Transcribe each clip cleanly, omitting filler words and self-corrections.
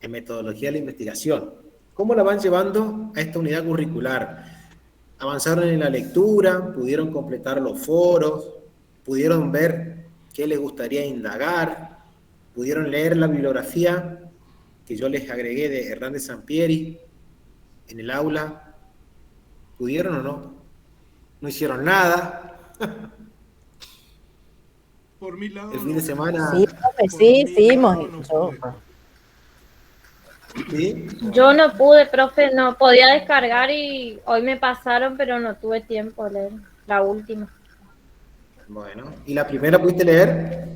en metodología de la investigación. ¿Cómo la van llevando a esta unidad curricular? Avanzaron en la lectura, pudieron completar los foros, pudieron ver qué les gustaría indagar, pudieron leer la bibliografía que yo les agregué de Hernández Sampieri en el aula. ¿Pudieron o no? No hicieron nada. Por mi lado El fin de no. semana. Sí, profe, sí, Mi sí, lado no yo, pude. ¿Sí? Yo no pude, profe, no podía descargar y hoy me pasaron, pero no tuve tiempo de leer la última. Bueno, ¿y la primera pudiste leer?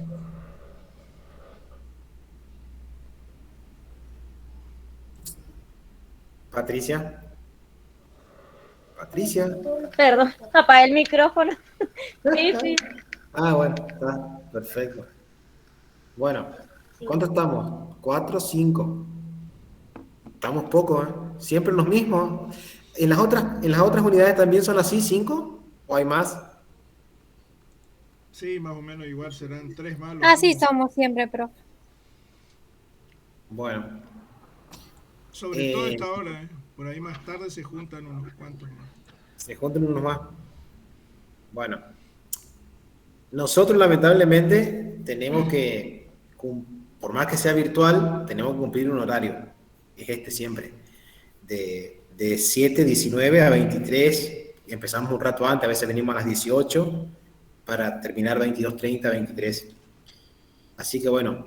Patricia. Patricia. Perdón, apagué el micrófono. Sí, sí. Ah, bueno, está perfecto. Bueno, ¿cuánto estamos? 4, 5. Estamos pocos, ¿eh? Siempre los mismos. ¿En las otras unidades también son así, 5? ¿O hay más? Sí, más o menos igual, serán 3 más. Así somos siempre, profe. Bueno. Sobre todo esta hora, ¿eh? Por ahí más tarde se juntan unos cuantos más. Se juntan unos más. Bueno. Nosotros lamentablemente tenemos que, por más que sea virtual, tenemos que cumplir un horario. Es este siempre. De 7:19 a 23. Empezamos un rato antes, a veces venimos a las 18 para terminar 22:30, 23. Así que bueno,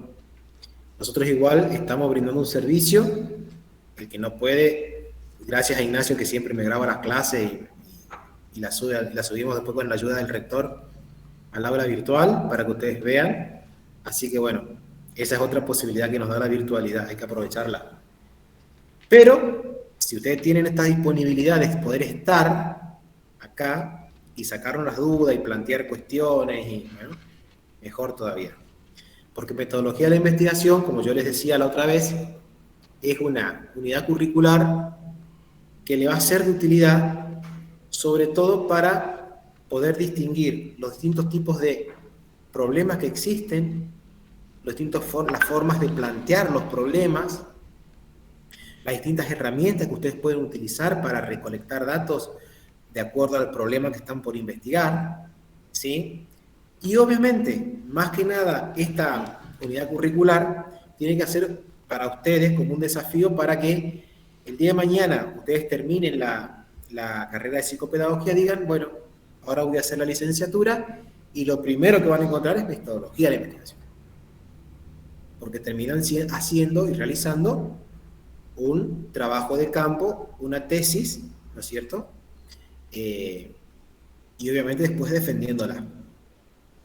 nosotros igual estamos brindando un servicio. El que no puede, gracias a Ignacio que siempre me graba las clases y las subimos después con la ayuda del rector al aula virtual para que ustedes vean. Así que bueno, esa es otra posibilidad que nos da la virtualidad, hay que aprovecharla. Pero si ustedes tienen esta disponibilidad de poder estar acá y sacarnos las dudas y plantear cuestiones, y bueno, mejor todavía. Porque metodología de la investigación, como yo les decía la otra vez, es una unidad curricular que le va a ser de utilidad, sobre todo para poder distinguir los distintos tipos de problemas que existen, las formas de plantear los problemas, las distintas herramientas que ustedes pueden utilizar para recolectar datos de acuerdo al problema que están por investigar, ¿sí? Y obviamente, más que nada, esta unidad curricular tiene que ser para ustedes como un desafío para que el día de mañana ustedes terminen la carrera de psicopedagogía, digan, bueno, ahora voy a hacer la licenciatura y lo primero que van a encontrar es metodología de la investigación. Porque terminan haciendo y realizando un trabajo de campo, una tesis, ¿no es cierto? Y obviamente después defendiéndola.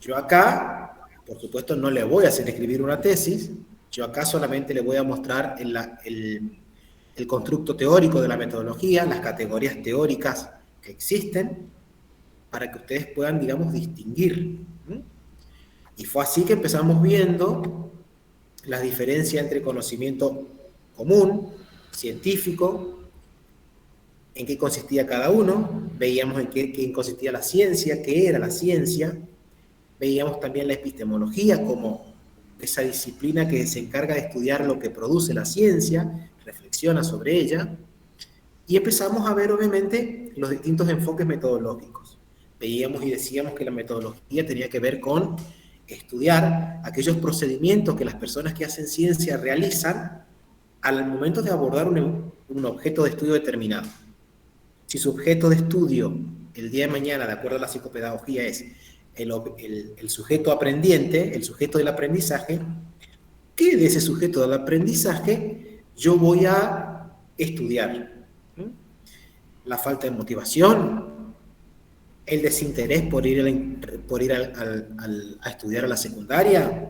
Yo acá, por supuesto, no le voy a hacer escribir una tesis, yo acá solamente le voy a mostrar el constructo teórico de la metodología, las categorías teóricas que existen, para que ustedes puedan, digamos, distinguir. Y fue así que empezamos viendo la diferencia entre conocimiento común, científico, en qué consistía cada uno, veíamos en qué consistía la ciencia, qué era la ciencia, veíamos también la epistemología como esa disciplina que se encarga de estudiar lo que produce la ciencia, reflexiona sobre ella, y empezamos a ver obviamente los distintos enfoques metodológicos. Veíamos y decíamos que la metodología tenía que ver con estudiar aquellos procedimientos que las personas que hacen ciencia realizan al momento de abordar un objeto de estudio determinado. Si su objeto de estudio el día de mañana, de acuerdo a la psicopedagogía, es el sujeto aprendiente, el sujeto del aprendizaje, ¿qué de ese sujeto del aprendizaje yo voy a estudiar? La falta de motivación, el desinterés por ir a estudiar a la secundaria,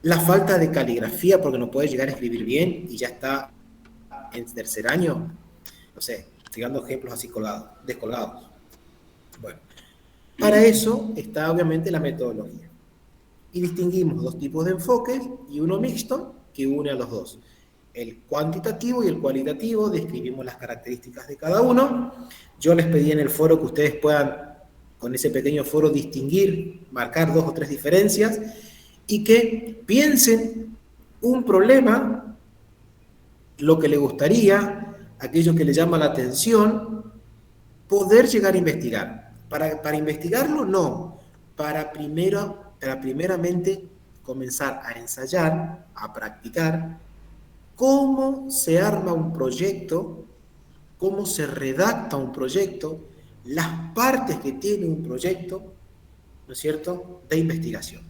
la falta de caligrafía porque no puede llegar a escribir bien y ya está en tercer año, no sé, estoy dando ejemplos así descolgados. Bueno, para eso está obviamente la metodología. Y distinguimos dos tipos de enfoques y uno mixto que une a los dos. El cuantitativo y el cualitativo, describimos las características de cada uno. Yo les pedí en el foro que ustedes puedan, con ese pequeño foro, distinguir, marcar 2 o 3 diferencias y que piensen un problema lo que le gustaría, aquello que le llama la atención, poder llegar a investigar. Para investigarlo, no. Para primeramente comenzar a ensayar, a practicar cómo se arma un proyecto, cómo se redacta un proyecto, las partes que tiene un proyecto, ¿no es cierto?, de investigación.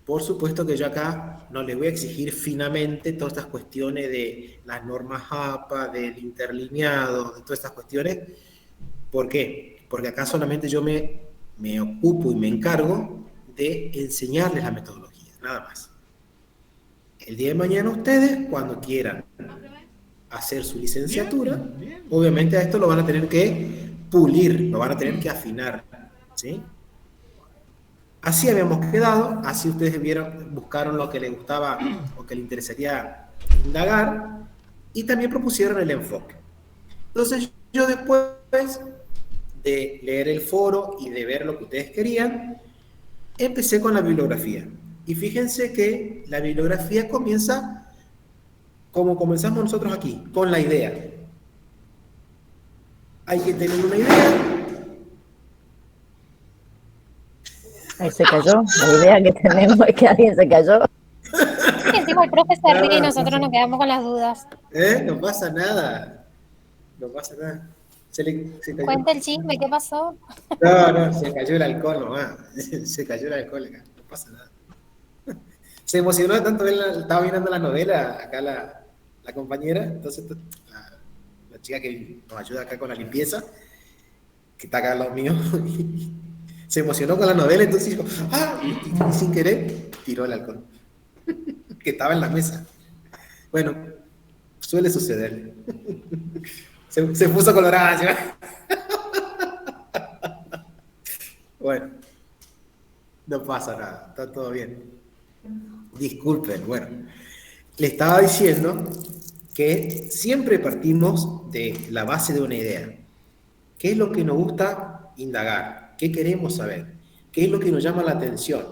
Por supuesto que yo acá no les voy a exigir finamente todas estas cuestiones de las normas APA, del interlineado, de todas estas cuestiones. ¿Por qué? Porque acá solamente yo me ocupo y me encargo de enseñarles la metodología, nada más. El día de mañana ustedes, cuando quieran hacer su licenciatura, Bien. obviamente a esto lo van a tener que pulir, lo van a tener que afinar, ¿sí? Así habíamos quedado, así ustedes buscaron lo que les gustaba o que les interesaría indagar y también propusieron el enfoque. Entonces yo después de leer el foro y de ver lo que ustedes querían, empecé con la bibliografía. Y fíjense que la bibliografía comienza como comenzamos nosotros aquí, con la idea. Hay que tener una idea. Ahí se cayó. La idea que tenemos es que alguien se cayó. Y encima el profe se ríe y nosotros nos quedamos con las dudas. No pasa nada. No pasa nada. Se cayó. Cuenta el chisme, ¿qué pasó? No, se cayó el alcohol nomás. Se cayó el alcohol acá. No pasa nada. Se emocionó de tanto estaba mirando la novela acá la compañera, entonces la chica que nos ayuda acá con la limpieza, que está acá al lado mío, se emocionó con la novela, entonces dijo, y sin querer tiró el alcohol, que estaba en la mesa. Bueno, suele suceder. Se puso colorada, ¿sí? Bueno, no pasa nada, está todo bien. Disculpen, bueno, le estaba diciendo que siempre partimos de la base de una idea. ¿Qué es lo que nos gusta indagar? ¿Qué queremos saber? ¿Qué es lo que nos llama la atención?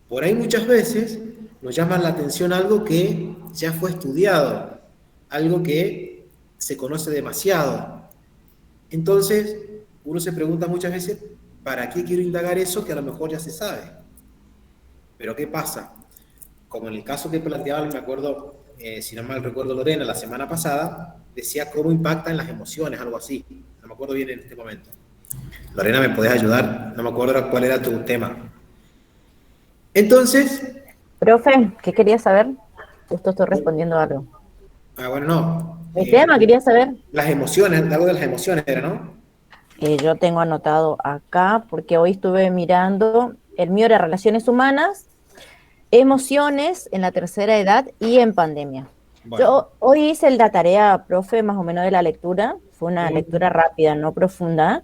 Por ahí muchas veces nos llama la atención algo que ya fue estudiado, algo que se conoce demasiado. Entonces, uno se pregunta muchas veces, ¿para qué quiero indagar eso que a lo mejor ya se sabe? Pero ¿qué pasa? Como en el caso que planteaba, me acuerdo, si no mal recuerdo Lorena, la semana pasada, decía cómo impactan las emociones, algo así. No me acuerdo bien en este momento. Lorena, ¿me podés ayudar? No me acuerdo cuál era tu tema. Entonces... Profe, ¿qué quería saber? Justo estoy respondiendo algo. Bueno, no. Mi tema, quería saber. Las emociones, algo de las emociones era, ¿no? Yo tengo anotado acá, porque hoy estuve mirando, el mío era Relaciones Humanas, Emociones en la tercera edad y en pandemia. Bueno. Yo hoy hice la tarea, profe, más o menos de la lectura, fue una lectura rápida, no profunda,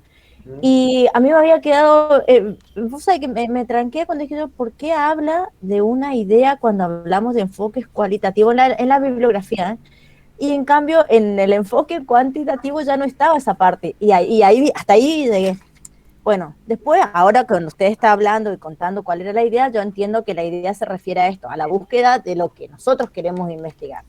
y a mí me había quedado, vos sabés que me tranqué cuando dije, ¿por qué habla de una idea cuando hablamos de enfoques cualitativos en la bibliografía? Y en cambio, en el enfoque cuantitativo ya no estaba esa parte, y ahí hasta ahí llegué. Bueno, después, ahora cuando usted está hablando y contando cuál era la idea, yo entiendo que la idea se refiere a esto, a la búsqueda de lo que nosotros queremos investigar.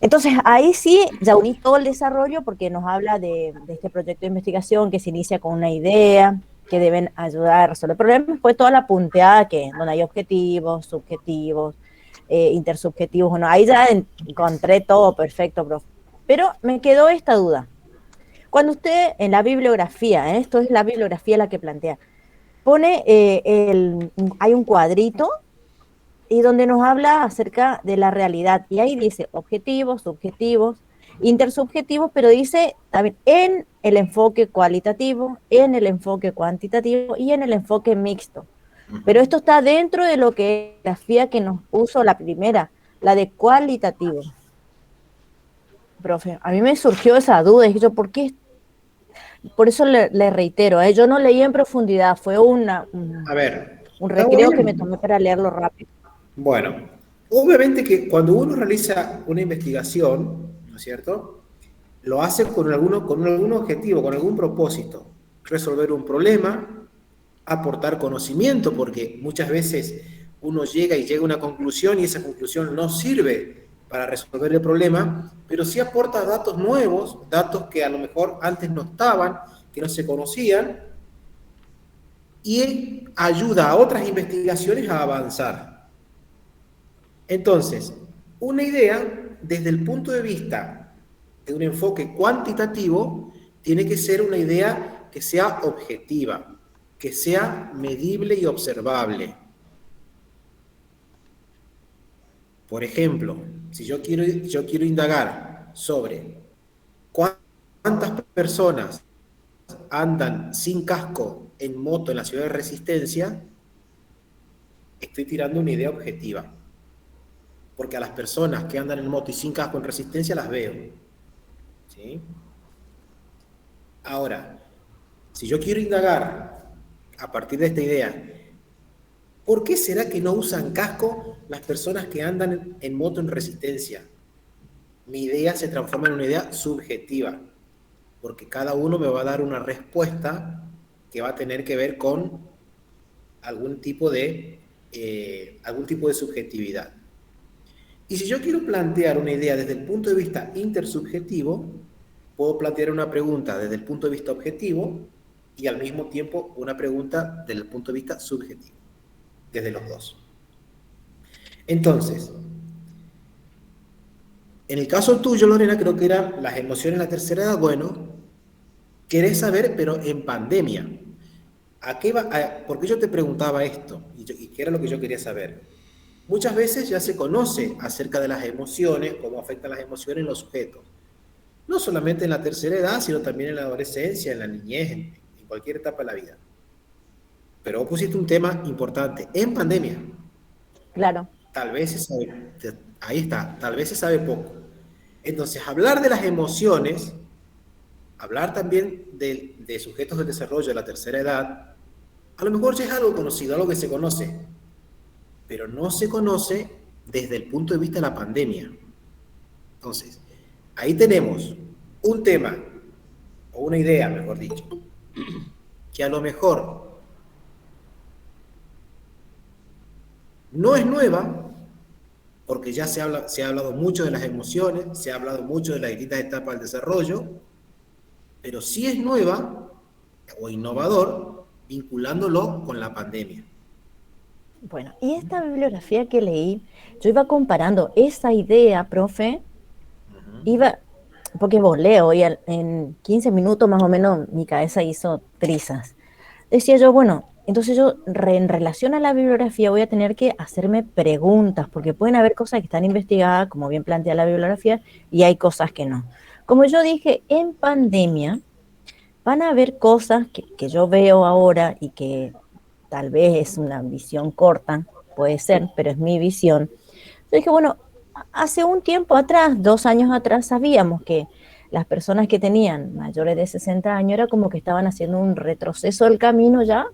Entonces, ahí sí, ya uní todo el desarrollo porque nos habla de este proyecto de investigación que se inicia con una idea, que deben ayudar a resolver problemas, después toda la punteada donde hay objetivos, subjetivos, intersubjetivos, bueno, ahí ya encontré todo perfecto, profe. Pero me quedó esta duda. Cuando usted en la bibliografía, esto es la bibliografía la que plantea, pone, hay un cuadrito y donde nos habla acerca de la realidad, y ahí dice objetivos, subjetivos, intersubjetivos, pero dice también en el enfoque cualitativo, en el enfoque cuantitativo y en el enfoque mixto. Pero esto está dentro de lo que la bibliografía que nos puso la primera, la de cualitativo. Profe, a mí me surgió esa duda, y yo, ¿por qué? Por eso le reitero, yo no leí en profundidad, fue un recreo que me tomé para leerlo rápido. Bueno, obviamente que cuando uno realiza una investigación, ¿no es cierto?, lo hace con algún objetivo, con algún propósito, resolver un problema, aportar conocimiento, porque muchas veces uno llega a una conclusión y esa conclusión no sirve para resolver el problema, pero sí aporta datos nuevos, datos que a lo mejor antes no estaban, que no se conocían, y ayuda a otras investigaciones a avanzar. Entonces, una idea, desde el punto de vista de un enfoque cuantitativo, tiene que ser una idea que sea objetiva, que sea medible y observable. Por ejemplo, si yo quiero indagar sobre cuántas personas andan sin casco en moto en la ciudad de Resistencia, estoy tirando una idea objetiva. Porque a las personas que andan en moto y sin casco en Resistencia las veo. ¿Sí? Ahora, si yo quiero indagar a partir de esta idea, ¿por qué será que no usan casco las personas que andan en moto en Resistencia? Mi idea se transforma en una idea subjetiva, porque cada uno me va a dar una respuesta que va a tener que ver con algún tipo de subjetividad. Y si yo quiero plantear una idea desde el punto de vista intersubjetivo, puedo plantear una pregunta desde el punto de vista objetivo y al mismo tiempo una pregunta desde el punto de vista subjetivo, desde los dos. Entonces, en el caso tuyo, Lorena, creo que eran las emociones en la tercera edad. Bueno, querés saber, pero en pandemia. ¿Por qué yo te preguntaba esto? ¿Y qué era lo que yo quería saber? Muchas veces ya se conoce acerca de las emociones, cómo afectan las emociones en los sujetos. No solamente en la tercera edad, sino también en la adolescencia, en la niñez, en cualquier etapa de la vida. Pero vos pusiste un tema importante, en pandemia. Claro. Tal vez se sabe, ahí está, tal vez se sabe poco. Entonces, hablar de las emociones, hablar también de sujetos de desarrollo de la tercera edad, a lo mejor ya es algo conocido, algo que se conoce, pero no se conoce desde el punto de vista de la pandemia. Entonces, ahí tenemos un tema, o una idea, mejor dicho, que a lo mejor no es nueva, porque ya se ha hablado mucho de las emociones, se ha hablado mucho de las distintas etapas del desarrollo, pero sí es nueva o innovador vinculándolo con la pandemia. Bueno, y esta bibliografía que leí, yo iba comparando esa idea, profe, porque vos leo y en 15 minutos más o menos mi cabeza hizo trizas. Decía yo, bueno, entonces yo en relación a la bibliografía voy a tener que hacerme preguntas, porque pueden haber cosas que están investigadas, como bien plantea la bibliografía, y hay cosas que no. Como yo dije, en pandemia van a haber cosas que yo veo ahora y que tal vez es una visión corta, puede ser, pero es mi visión. Yo dije, bueno, hace un tiempo atrás, 2 años atrás, sabíamos que las personas que tenían mayores de 60 años era como que estaban haciendo un retroceso del camino ya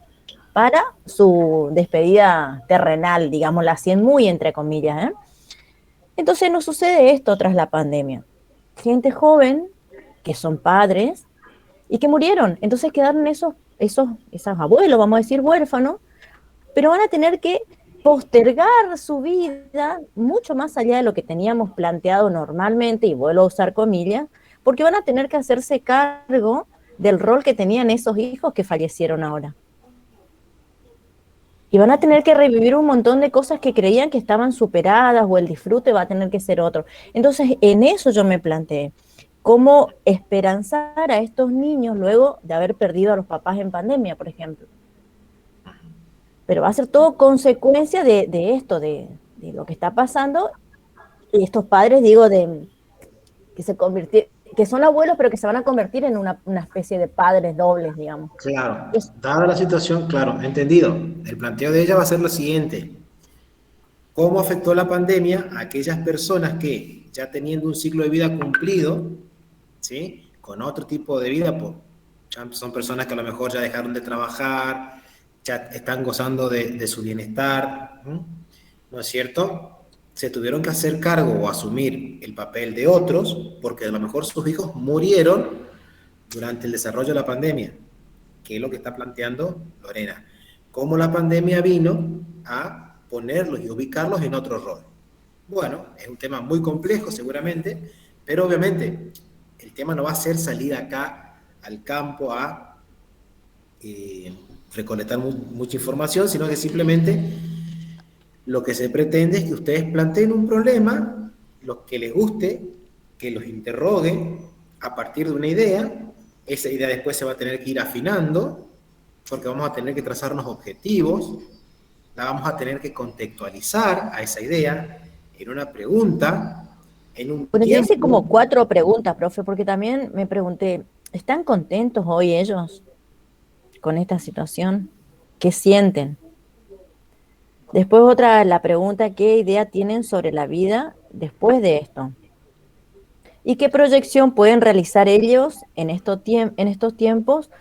para su despedida terrenal, digámosla así, muy entre comillas, ¿eh? Entonces nos sucede esto tras la pandemia. Gente joven, que son padres, y que murieron. Entonces quedaron esos abuelos, vamos a decir, huérfanos, pero van a tener que postergar su vida mucho más allá de lo que teníamos planteado normalmente, y vuelvo a usar comillas, porque van a tener que hacerse cargo del rol que tenían esos hijos que fallecieron ahora. Y van a tener que revivir un montón de cosas que creían que estaban superadas, o el disfrute va a tener que ser otro. Entonces, en eso yo me planteé, cómo esperanzar a estos niños luego de haber perdido a los papás en pandemia, por ejemplo. Pero va a ser todo consecuencia de esto, de lo que está pasando, y estos padres, digo, que son abuelos, pero que se van a convertir en una especie de padres dobles, digamos. Claro, dada la situación, claro, entendido. El planteo de ella va a ser lo siguiente. ¿Cómo afectó la pandemia a aquellas personas que, ya teniendo un ciclo de vida cumplido, ¿sí?, con otro tipo de vida, pues, ya son personas que a lo mejor ya dejaron de trabajar, ya están gozando de su bienestar, ¿no es cierto?, se tuvieron que hacer cargo o asumir el papel de otros, porque a lo mejor sus hijos murieron durante el desarrollo de la pandemia, que es lo que está planteando Lorena. Cómo la pandemia vino a ponerlos y ubicarlos en otro rol. Bueno, es un tema muy complejo seguramente, pero obviamente el tema no va a ser salir acá al campo a recolectar mucha información, sino que simplemente lo que se pretende es que ustedes planteen un problema, lo que les guste, que los interrogue a partir de una idea. Esa idea después se va a tener que ir afinando, porque vamos a tener que trazarnos objetivos, la vamos a tener que contextualizar a esa idea en una pregunta, en un Bueno, yo hice como tiempo. 4 preguntas, profe, porque también me pregunté, ¿están contentos hoy ellos con esta situación? ¿Qué sienten? Después otra, la pregunta, ¿qué idea tienen sobre la vida después de esto? ¿Y qué proyección pueden realizar ellos en estos tiempos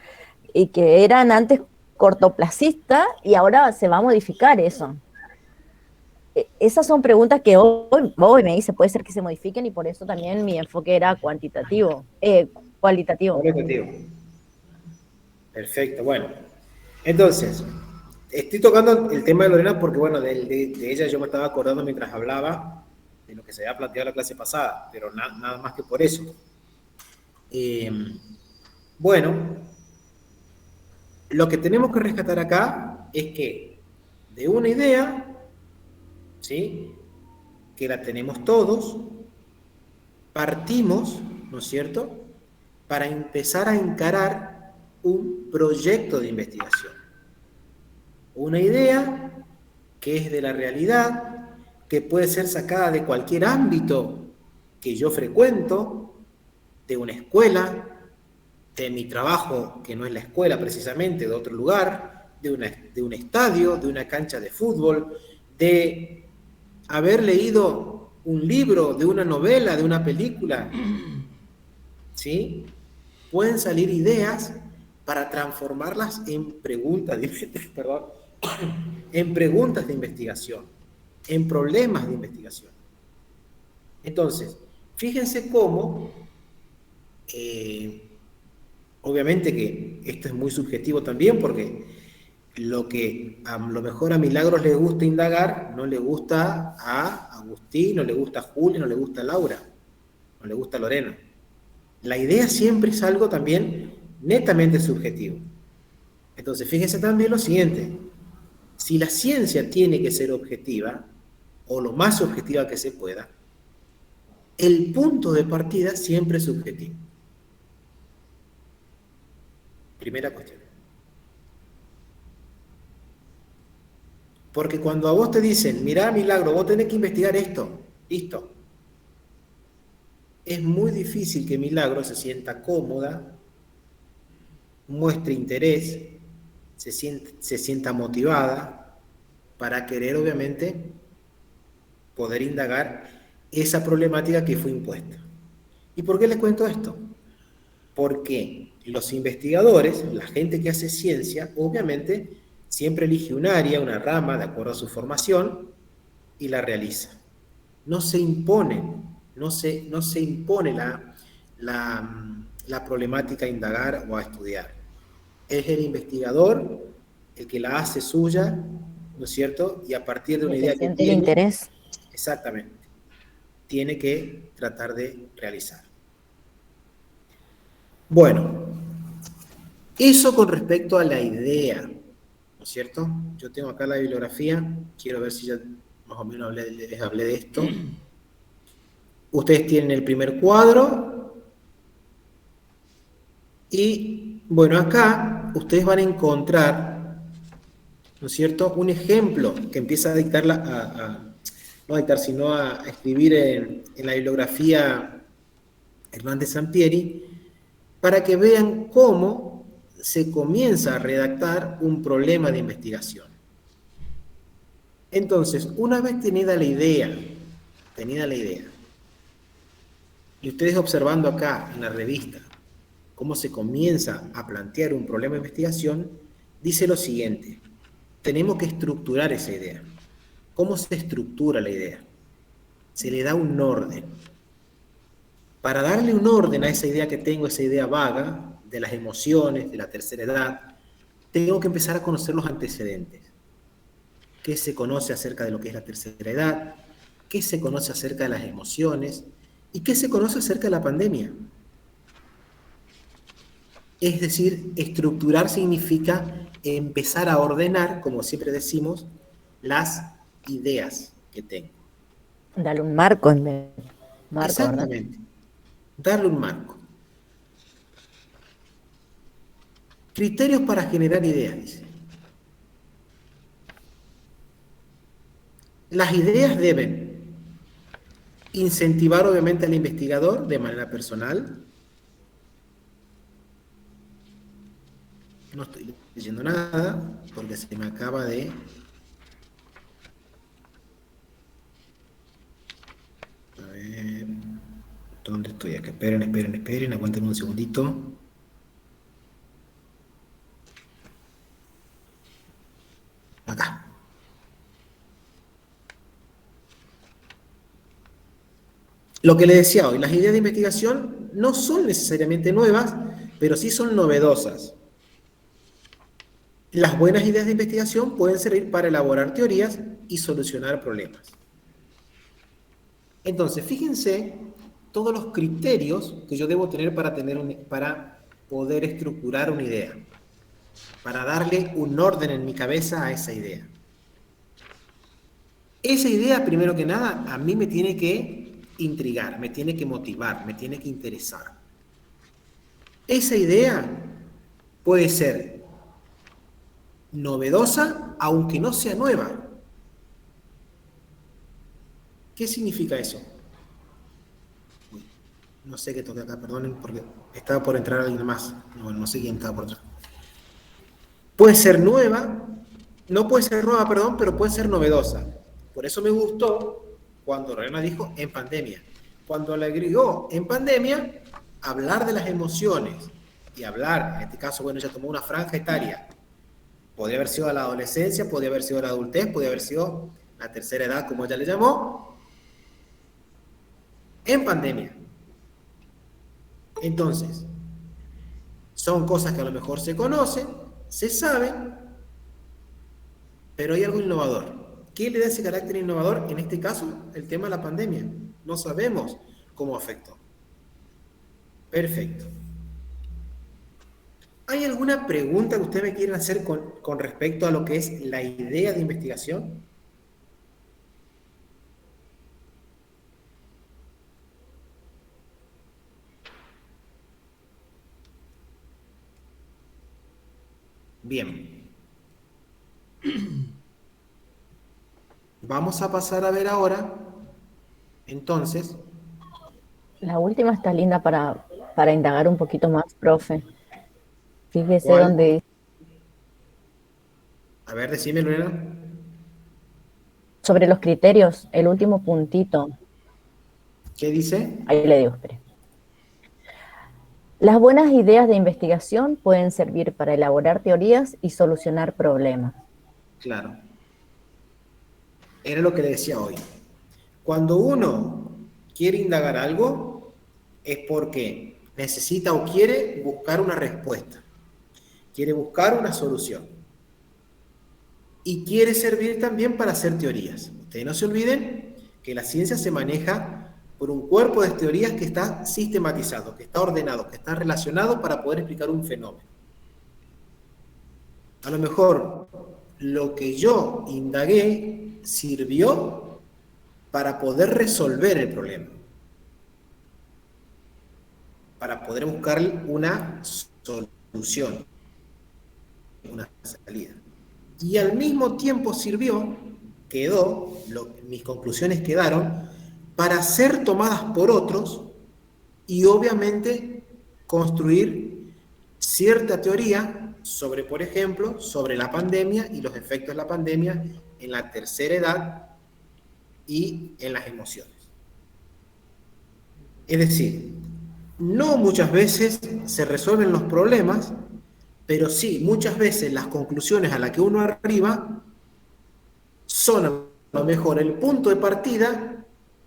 y que eran antes cortoplacistas y ahora se va a modificar eso? Esas son preguntas que hoy me hice, puede ser que se modifiquen y por eso también mi enfoque era cualitativo. Cualitativo. Perfecto, bueno. Entonces, estoy tocando el tema de Lorena porque, bueno, de ella yo me estaba acordando mientras hablaba de lo que se había planteado la clase pasada, pero nada más que por eso. Bueno, lo que tenemos que rescatar acá es que de una idea, ¿sí?, que la tenemos todos, partimos, ¿no es cierto?, para empezar a encarar un proyecto de investigación. Una idea que es de la realidad, que puede ser sacada de cualquier ámbito que yo frecuento, de una escuela, de mi trabajo, que no es la escuela precisamente, de otro lugar, de un estadio, de una cancha de fútbol, de haber leído un libro, de una novela, de una película, ¿sí? Pueden salir ideas para transformarlas en preguntas en preguntas de investigación, en problemas de investigación. Entonces, fíjense cómo, obviamente que esto es muy subjetivo también, porque lo que a lo mejor a Milagros le gusta indagar, no le gusta a Agustín, no le gusta a Julio, no le gusta a Laura, no le gusta a Lorena. La idea siempre es algo también netamente subjetivo. Entonces, fíjense también lo siguiente: si la ciencia tiene que ser objetiva, o lo más objetiva que se pueda, el punto de partida siempre es subjetivo. Primera cuestión. Porque cuando a vos te dicen, mirá, Milagro, vos tenés que investigar esto, listo, es muy difícil que Milagro se sienta cómoda, muestre interés, se sienta motivada para querer, obviamente, poder indagar esa problemática que fue impuesta. ¿Y por qué les cuento esto? Porque los investigadores, la gente que hace ciencia, obviamente siempre elige un área, una rama, de acuerdo a su formación, y la realiza. No se impone, no se impone la problemática a indagar o a estudiar. Es el investigador el que la hace suya, ¿no es cierto? Y a partir de una idea que Siente el tiene, interés. exactamente, tiene que tratar de realizar. Bueno, eso con respecto a la idea, ¿no es cierto? Yo tengo acá la bibliografía, quiero ver si ya más o menos les hablé de esto. Ustedes tienen el primer cuadro y, bueno, acá ustedes van a encontrar, ¿no es cierto?, un ejemplo que empieza a dictar, no a dictar, sino a escribir en la bibliografía Hernández Sampieri, para que vean cómo se comienza a redactar un problema de investigación. Entonces, una vez tenida la idea, y ustedes observando acá en la revista cómo se comienza a plantear un problema de investigación, dice lo siguiente: tenemos que estructurar esa idea. ¿Cómo se estructura la idea? Se le da un orden. Para darle un orden a esa idea que tengo, esa idea vaga, de las emociones, de la tercera edad, tengo que empezar a conocer los antecedentes. ¿Qué se conoce acerca de lo que es la tercera edad? qué se conoce acerca de las emociones y qué se conoce acerca de la pandemia. Es decir, estructurar significa empezar a ordenar, como siempre decimos, las ideas que tengo. Dale un marco en vez. Marco, ¿verdad? Exactamente. Darle un marco. Criterios para generar ideas, dice. Las ideas deben incentivar obviamente al investigador de manera personal. No estoy leyendo nada porque se me acaba de... A ver... ¿Dónde estoy? Acá. Esperen. Aguántenme un segundito. Acá. Lo que le decía hoy, las ideas de investigación no son necesariamente nuevas, pero sí son novedosas. Las buenas ideas de investigación pueden servir para elaborar teorías y solucionar problemas. Entonces, fíjense todos los criterios que yo debo tener para poder estructurar una idea, para darle un orden en mi cabeza a esa idea. Esa idea, primero que nada, a mí me tiene que intrigar, me tiene que motivar, me tiene que interesar. Esa idea puede ser novedosa, aunque no sea nueva. ¿Qué significa eso? Uy, no sé qué toca acá, perdonen, porque estaba por entrar alguien más. No sé quién estaba por entrar. Puede ser nueva, no puede ser nueva, perdón, pero puede ser novedosa. Por eso me gustó cuando Lorena dijo en pandemia. Cuando le agregó en pandemia, hablar de las emociones y hablar, en este caso, bueno, ella tomó una franja etaria. Podría haber sido a la adolescencia, podría haber sido a la adultez, podría haber sido la tercera edad, como ella le llamó, en pandemia. Entonces, son cosas que a lo mejor se conocen, se saben, pero hay algo innovador. ¿Qué le da ese carácter innovador? En este caso, el tema de la pandemia. No sabemos cómo afectó. Perfecto. ¿Hay alguna pregunta que ustedes me quieran hacer con respecto a lo que es la idea de investigación? Bien. Vamos a pasar a ver ahora, entonces, La última está linda para indagar un poquito más, profe. Fíjese ¿cuál? dónde A ver, decime, Lorena. sobre los criterios, el último puntito. ¿Qué dice? Ahí le digo, espere. Las buenas ideas de investigación pueden servir para elaborar teorías y solucionar problemas. Claro. Era lo que le decía hoy. Cuando uno quiere indagar algo, es porque necesita o quiere buscar una respuesta. Quiere buscar una solución. Y quiere servir también para hacer teorías. Ustedes no se olviden que la ciencia se maneja por un cuerpo de teorías que está sistematizado, que está ordenado, que está relacionado para poder explicar un fenómeno. A lo mejor lo que yo indagué sirvió para poder resolver el problema, para poder buscar una solución, una salida. Y al mismo tiempo sirvió, mis conclusiones quedaron para ser tomadas por otros y obviamente construir cierta teoría sobre, por ejemplo, sobre la pandemia y los efectos de la pandemia en la tercera edad y en las emociones. Es decir, no muchas veces se resuelven los problemas, pero sí muchas veces las conclusiones a las que uno arriba son a lo mejor el punto de partida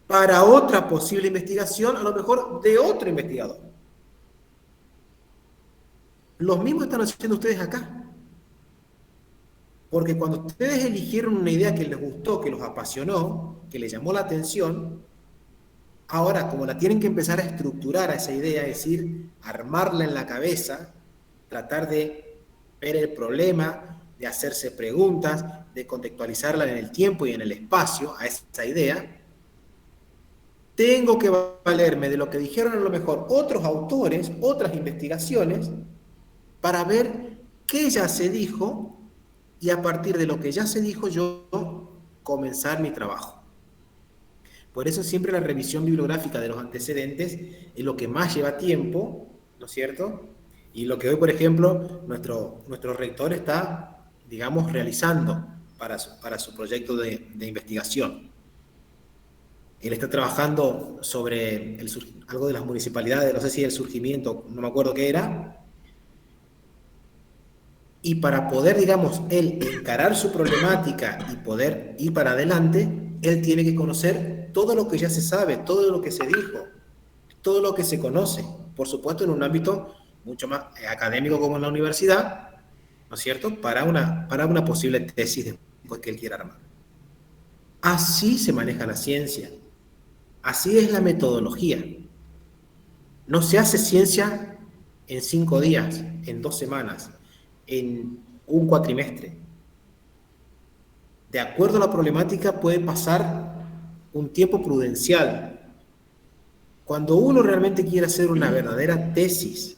para otra posible investigación, a lo mejor de otro investigador. Los mismos están haciendo ustedes acá. Porque cuando ustedes eligieron una idea que les gustó, que los apasionó, que les llamó la atención, ahora como la tienen que empezar a estructurar a esa idea, es decir, armarla en la cabeza, tratar de ver el problema, de hacerse preguntas, de contextualizarla en el tiempo y en el espacio a esa idea, tengo que valerme de lo que dijeron a lo mejor otros autores, otras investigaciones, para ver qué ya se dijo y a partir de lo que ya se dijo yo comenzar mi trabajo. Por eso siempre la revisión bibliográfica de los antecedentes es lo que más lleva tiempo, ¿no es cierto? Y lo que hoy, por ejemplo, nuestro rector está, digamos, realizando para su proyecto de investigación. Él está trabajando sobre algo de las municipalidades, no sé si el surgimiento, no me acuerdo qué era, y para poder, digamos, él encarar su problemática y poder ir para adelante, él tiene que conocer todo lo que ya se sabe, todo lo que se dijo, todo lo que se conoce, por supuesto en un ámbito mucho más académico como en la universidad, ¿no es cierto?, para una posible tesis después que él quiera armar. Así se maneja la ciencia. Así es la metodología. No se hace ciencia en 5 días, en 2 semanas, en un cuatrimestre. De acuerdo a la problemática puede pasar un tiempo prudencial. Cuando uno realmente quiere hacer una verdadera tesis,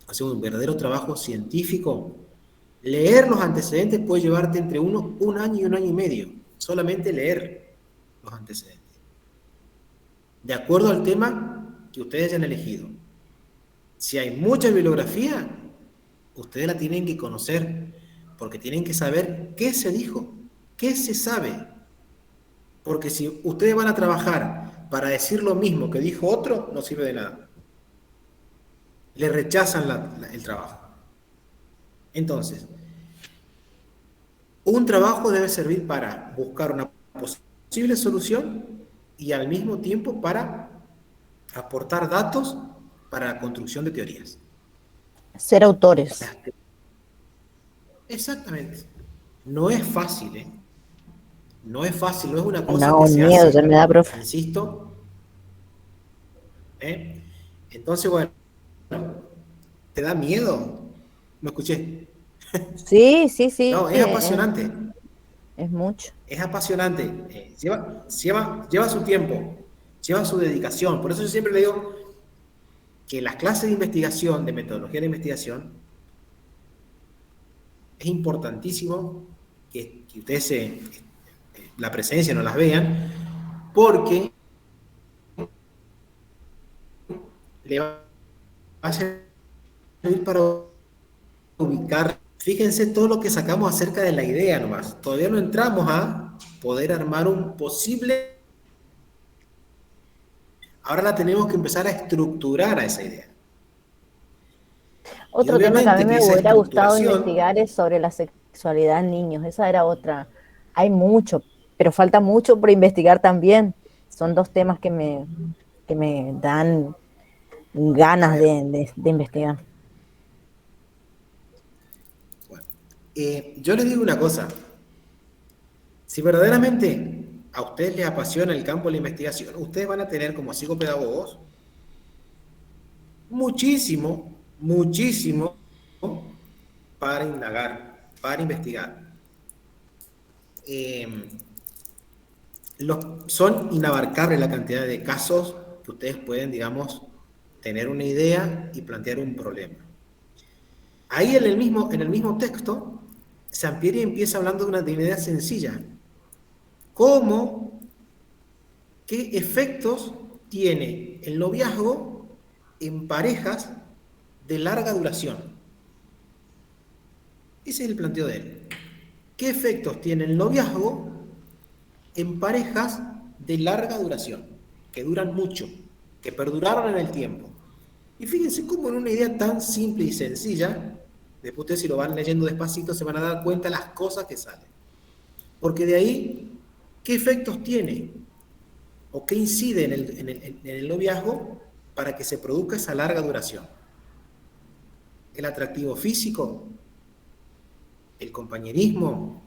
hacer un verdadero trabajo científico, leer los antecedentes puede llevarte entre un año y un año y medio. Solamente leer los antecedentes. De acuerdo al tema que ustedes hayan elegido. Si hay mucha bibliografía, ustedes la tienen que conocer, porque tienen que saber qué se dijo, qué se sabe. Porque si ustedes van a trabajar para decir lo mismo que dijo otro, no sirve de nada. Le rechazan el trabajo. Entonces, un trabajo debe servir para buscar una posible solución y al mismo tiempo para aportar datos para la construcción de teorías. Ser autores. Exactamente. No es fácil, ¿eh? No es fácil, no es una cosa No, que un se miedo, hace, ya me da, profe. insisto. Entonces, bueno, ¿te da miedo? No escuché. Sí, sí, sí. No, es apasionante. Es mucho. Es apasionante. Lleva su tiempo, lleva su dedicación. Por eso yo siempre le digo que las clases de investigación, de metodología de investigación, es importantísimo que ustedes la presencia no las vean, porque le va a servir para ubicar. Fíjense todo lo que sacamos acerca de la idea nomás. Todavía no entramos a poder armar un posible. Ahora la tenemos que empezar a estructurar a esa idea. Otro tema que a mí me esa hubiera gustado estructuración, investigar es sobre la sexualidad en niños. Esa era otra. Hay mucho, pero falta mucho por investigar también. Son 2 temas que me dan ganas de investigar. bueno, yo les digo una cosa. Si verdaderamente a ustedes les apasiona el campo de la investigación, ustedes van a tener como psicopedagogos muchísimo para indagar, para investigar. Son inabarcables la cantidad de casos que ustedes pueden, digamos, tener una idea y plantear un problema. Ahí en el mismo texto, Sampieri empieza hablando de una idea sencilla. ¿Qué efectos tiene el noviazgo en parejas de larga duración? Ese es el planteo de él. ¿Qué efectos tiene el noviazgo en parejas de larga duración? Que duran mucho, que perduraron en el tiempo. Y fíjense cómo en una idea tan simple y sencilla, después ustedes si lo van leyendo despacito se van a dar cuenta de las cosas que salen. Porque de ahí, ¿qué efectos tiene? ¿O qué incide en el noviazgo para que se produzca esa larga duración? El atractivo físico, el compañerismo,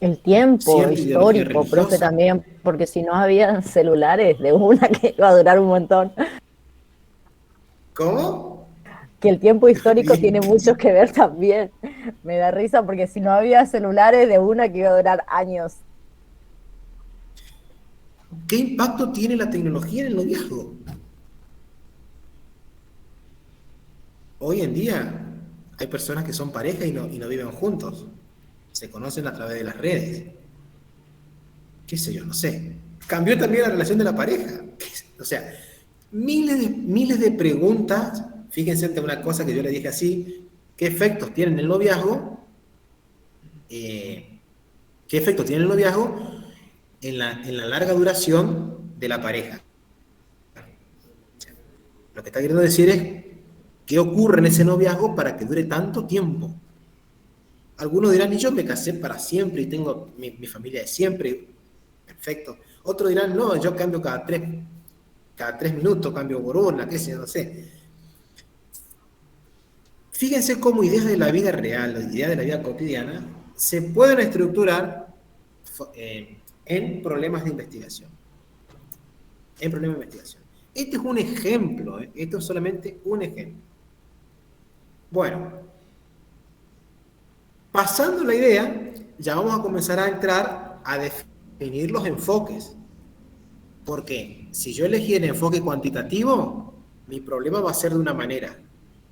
El tiempo cierta ideología histórico, profe, religiosa. también, porque si no había celulares de una que iba a durar un montón. ¿Cómo? Que el tiempo histórico tiene Bien. mucho que ver también. Me da risa porque si no había celulares de una que iba a durar años. ¿Qué impacto tiene la tecnología en el noviazgo? Hoy en día hay personas que son pareja y no viven juntos. Se conocen a través de las redes. ¿Qué sé yo? No sé. Cambió también la relación de la pareja. O sea, miles de preguntas. Fíjense en una cosa que yo le dije así. ¿Qué efectos tiene el noviazgo? ¿Qué efectos tiene el noviazgo en la larga duración de la pareja? Lo que está queriendo decir es qué ocurre en ese noviazgo para que dure tanto tiempo. Algunos dirán, y yo me casé para siempre y tengo mi familia de siempre. Perfecto. Otros dirán, no, yo cambio cada tres minutos, cambio por una, qué sé yo, no sé. Fíjense cómo ideas de la vida real, ideas de la vida cotidiana, se pueden estructurar en problemas de investigación. En problemas de investigación. Este es un ejemplo, esto es solamente un ejemplo. Bueno, pasando la idea, ya vamos a comenzar a entrar a definir los enfoques. Porque si yo elegí el enfoque cuantitativo, mi problema va a ser de una manera.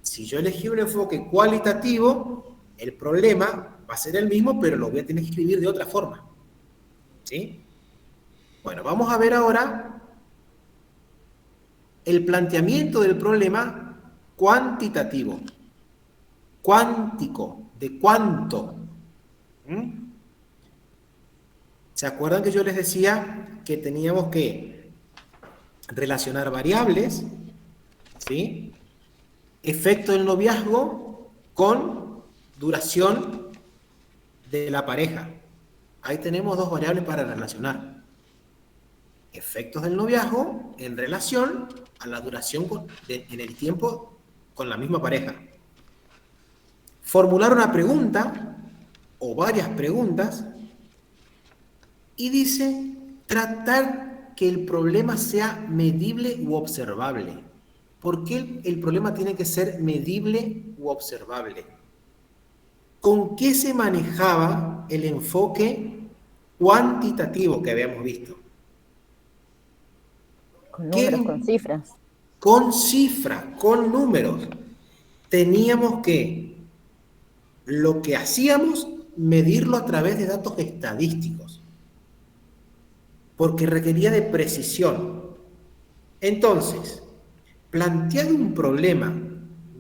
Si yo elegí un enfoque cualitativo, el problema va a ser el mismo, pero lo voy a tener que escribir de otra forma. ¿Sí? Bueno, vamos a ver ahora el planteamiento del problema cuantitativo. Cuántico, de cuánto. ¿Se acuerdan que yo les decía que teníamos que relacionar variables, ¿sí? Efecto del noviazgo con duración de la pareja? Ahí tenemos dos variables para relacionar. Efectos del noviazgo en relación a la duración en el tiempo con la misma pareja. Formular una pregunta o varias preguntas y dice tratar que el problema sea medible u observable. ¿Por qué el problema tiene que ser medible u observable? ¿Con qué se manejaba el enfoque cuantitativo que habíamos visto? Con números, con cifras. Con cifras, con números. Teníamos que, lo que hacíamos, medirlo a través de datos estadísticos, porque requería de precisión. Entonces, planteado un problema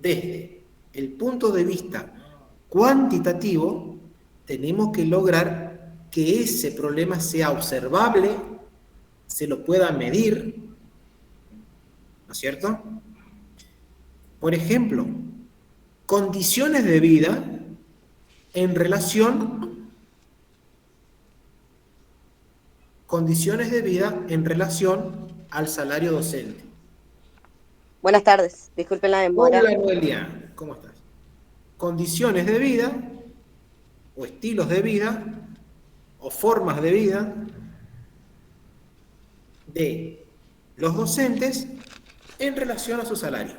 desde el punto de vista cuantitativo, tenemos que lograr que ese problema sea observable, se lo pueda medir, ¿no es cierto? Por ejemplo, condiciones de vida en relación al salario docente. Buenas tardes, disculpen la demora. Hola Noelia, ¿cómo estás? Condiciones de vida, o estilos de vida, o formas de vida de los docentes en relación a su salario.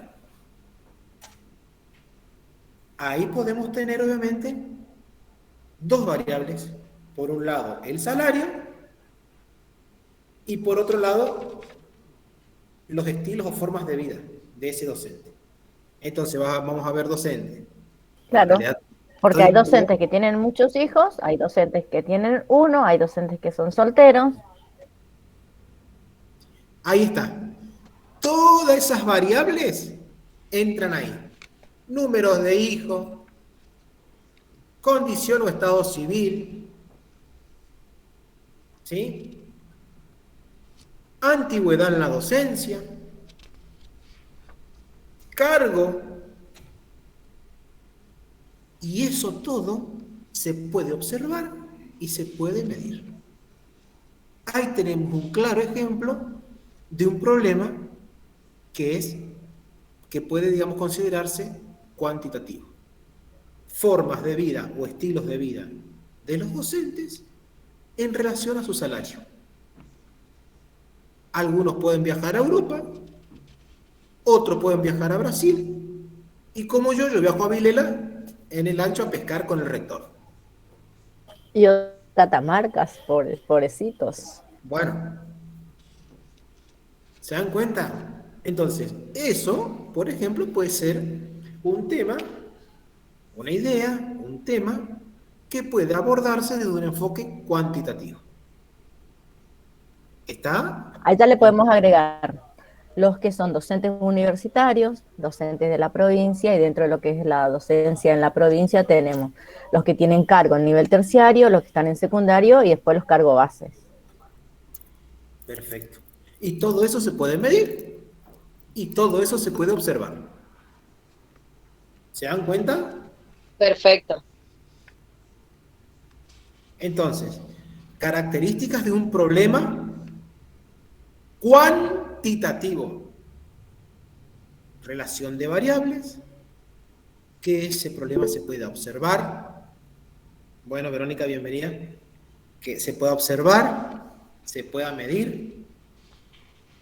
Ahí podemos tener, obviamente, dos variables. Por un lado, el salario, y por otro lado, los estilos o formas de vida de ese docente. Entonces, vamos a ver docentes. Claro, porque hay Entonces, docentes que tienen muchos hijos, hay docentes que tienen uno, hay docentes que son solteros. ahí está. Todas esas variables entran ahí. Números de hijos, condición o estado civil, ¿sí? Antigüedad en la docencia, cargo, y eso todo se puede observar y se puede medir. Ahí tenemos un claro ejemplo de un problema que puede, digamos, considerarse cuantitativo. formas de vida o estilos de vida de los docentes en relación a su salario. Algunos pueden viajar a Europa, otros pueden viajar a Brasil, y como yo viajo a Vilela en el Ancho a pescar con el rector. Y catamarcas, pobrecitos. Bueno, ¿se dan cuenta? Entonces, eso, por ejemplo, puede ser un tema, una idea, un tema que puede abordarse desde un enfoque cuantitativo. ¿Está? Ahí ya le podemos agregar los que son docentes universitarios, docentes de la provincia, y dentro de lo que es la docencia en la provincia tenemos los que tienen cargo en nivel terciario, los que están en secundario y después los cargos bases. Perfecto. Y todo eso se puede medir y todo eso se puede observar. ¿Se dan cuenta? Perfecto. Entonces, características de un problema cuantitativo. Relación de variables, que ese problema se pueda observar. Bueno, Verónica, bienvenida. Que se pueda observar, se pueda medir,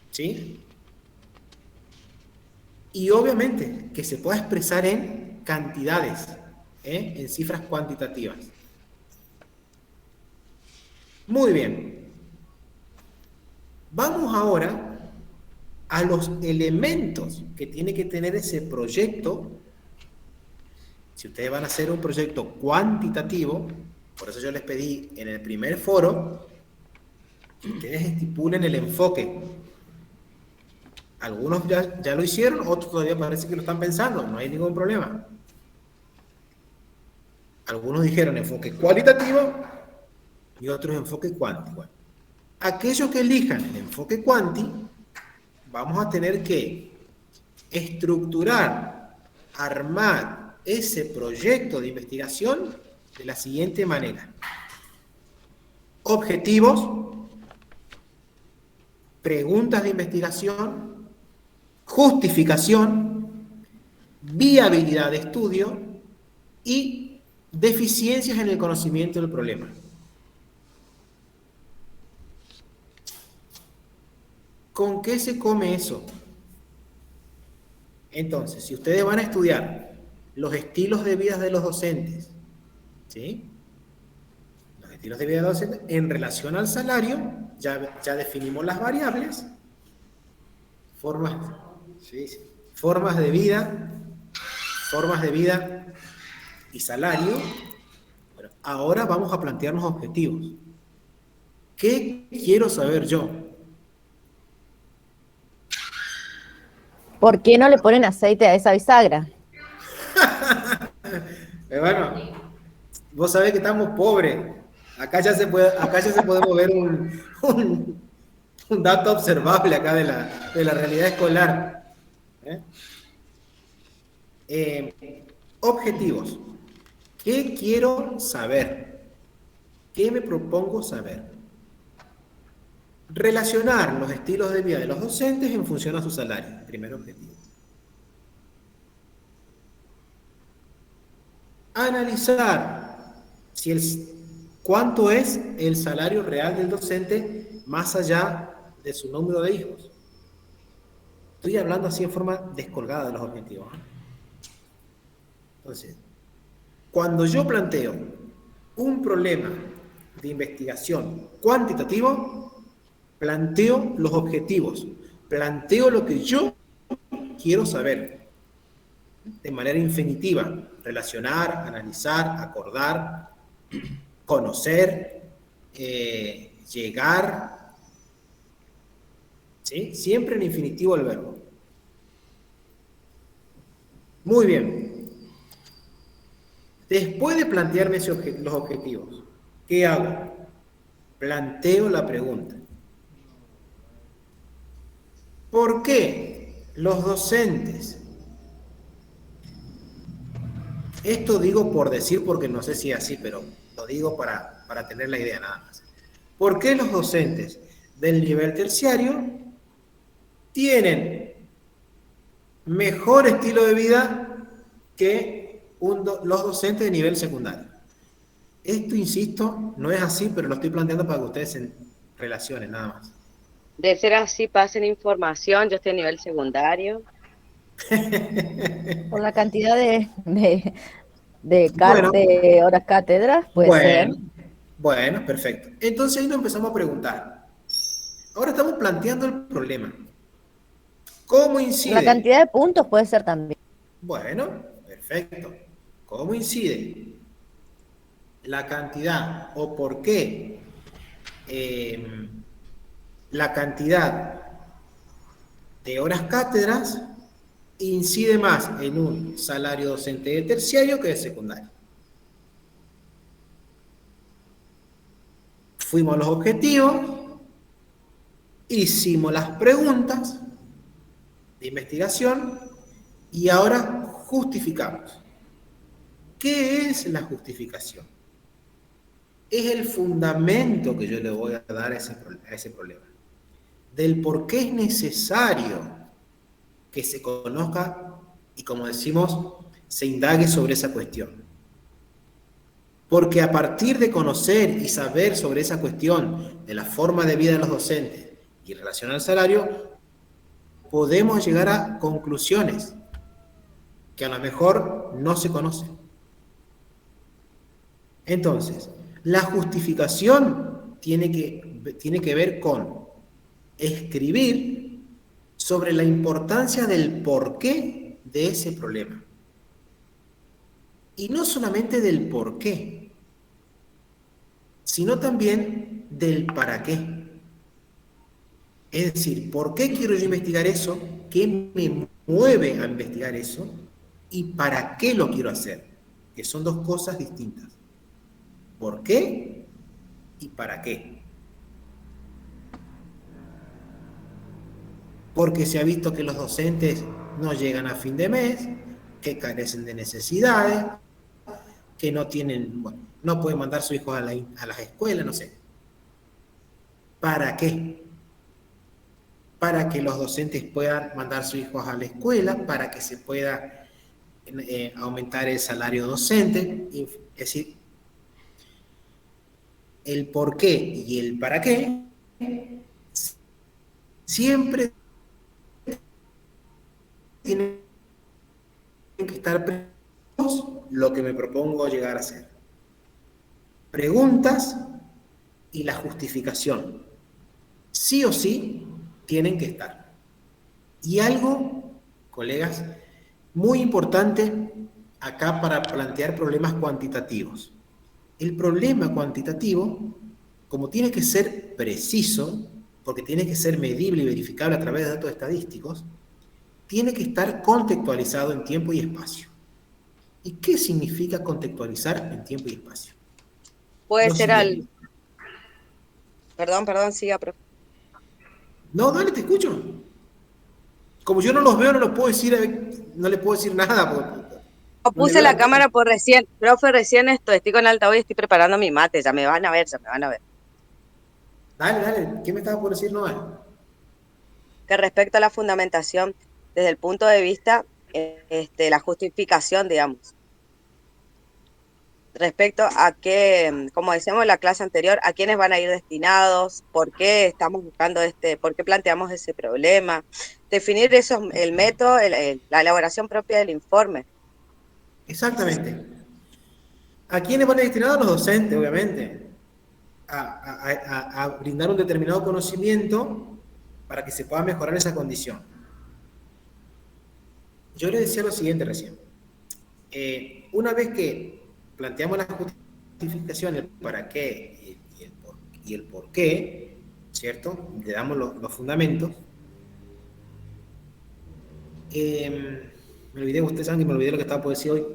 ¿sí? Y obviamente que se pueda expresar en cantidades, en cifras cuantitativas. Muy bien. Vamos ahora a los elementos que tiene que tener ese proyecto. Si ustedes van a hacer un proyecto cuantitativo, por eso yo les pedí en el primer foro que ustedes estipulen el enfoque. Algunos ya lo hicieron, otros todavía parece que lo están pensando, no hay ningún problema. Algunos dijeron enfoque cualitativo y otros enfoque cuanti. Bueno, aquellos que elijan el enfoque cuanti, vamos a tener que estructurar, armar ese proyecto de investigación de la siguiente manera. Objetivos, preguntas de investigación, justificación, viabilidad de estudio y deficiencias en el conocimiento del problema. ¿Con qué se come eso? Entonces, si ustedes van a estudiar los estilos de vida de los docentes, ¿sí? Los estilos de vida de los docentes en relación al salario, ya definimos las variables, formas de vida y salario. Bueno, ahora vamos a plantearnos objetivos. ¿Qué quiero saber yo? ¿Por qué no le ponen aceite a esa bisagra? Bueno, vos sabés que estamos pobres. Acá ya se puede ver un dato observable acá de la realidad escolar. Objetivos. ¿Qué quiero saber? ¿Qué me propongo saber? Relacionar los estilos de vida de los docentes en función a su salario. Primer objetivo. Analizar cuánto es el salario real del docente más allá de su número de hijos. Estoy hablando así en forma descolgada de los objetivos. Entonces, cuando yo planteo un problema de investigación cuantitativo, planteo los objetivos, planteo lo que yo quiero saber de manera infinitiva: relacionar, analizar, acordar, conocer, llegar, ¿sí? Siempre en infinitivo el verbo. Muy bien. Después de plantearme los objetivos, ¿qué hago? Planteo la pregunta. ¿Por qué los docentes? Esto digo por decir, porque no sé si es así, pero lo digo para tener la idea nada más. ¿Por qué los docentes del nivel terciario tienen mejor estilo de vida que los docentes de nivel secundario. Esto, insisto, no es así, pero lo estoy planteando para que ustedes se relacionen, nada más. De ser así, pasen información. Yo estoy a nivel secundario. Por la cantidad Bueno, de horas cátedras, puede ser. bueno, perfecto. Entonces ahí nos empezamos a preguntar. Ahora estamos planteando el problema. ¿Cómo incide? La cantidad de puntos puede ser también. Bueno, perfecto. ¿Cómo incide la cantidad o por qué la cantidad de horas cátedras incide más en un salario docente de terciario que de secundario? Fuimos a los objetivos, hicimos las preguntas de investigación y ahora justificamos. ¿Qué es la justificación? Es el fundamento que yo le voy a dar a ese problema, del por qué es necesario que se conozca y, como decimos, se indague sobre esa cuestión. Porque a partir de conocer y saber sobre esa cuestión de la forma de vida de los docentes y en relación al salario, podemos llegar a conclusiones que a lo mejor no se conocen. Entonces, la justificación tiene que ver con escribir sobre la importancia del porqué de ese problema. Y no solamente del porqué, sino también del para qué. Es decir, ¿por qué quiero yo investigar eso? ¿Qué me mueve a investigar eso? ¿Y para qué lo quiero hacer? Que son dos cosas distintas. ¿Por qué y para qué? Porque se ha visto que los docentes no llegan a fin de mes, que carecen de necesidades, que no tienen, bueno, no pueden mandar a sus hijos a las escuelas, no sé. ¿Para qué? Para que los docentes puedan mandar a sus hijos a la escuela, para que se pueda aumentar el salario docente, es decir, el por qué y el para qué siempre tienen que estar presentes lo que me propongo llegar a hacer. Preguntas y la justificación. Sí o sí tienen que estar. Y algo, colegas, muy importante acá para plantear problemas cuantitativos. El problema cuantitativo, como tiene que ser preciso, porque tiene que ser medible y verificable a través de datos estadísticos, tiene que estar contextualizado en tiempo y espacio. ¿Y qué significa contextualizar en tiempo y espacio? Puede Lo ser siguiente. Perdón, siga, profe. No, dale, te escucho. Como yo no los veo, no les puedo decir nada. No No le puse veo la la cámara por recién. Profe, recién estoy con altavoz y estoy preparando mi mate. Ya me van a ver. Dale, ¿qué me estabas por decir, Noah? Que respecto a la fundamentación, desde el punto de vista, la justificación, digamos, respecto a qué, como decíamos en la clase anterior, a quiénes van a ir destinados, por qué estamos buscando por qué planteamos ese problema, definir eso, el método, la elaboración propia del informe. Exactamente. ¿A quiénes van destinados? Los docentes, obviamente. A brindar un determinado conocimiento para que se pueda mejorar esa condición. Yo les decía lo siguiente recién. Una vez que planteamos la justificación, el para qué y el por qué, ¿cierto? Le damos los fundamentos. Me olvidé, ustedes saben que me olvidé lo que estaba por decir hoy.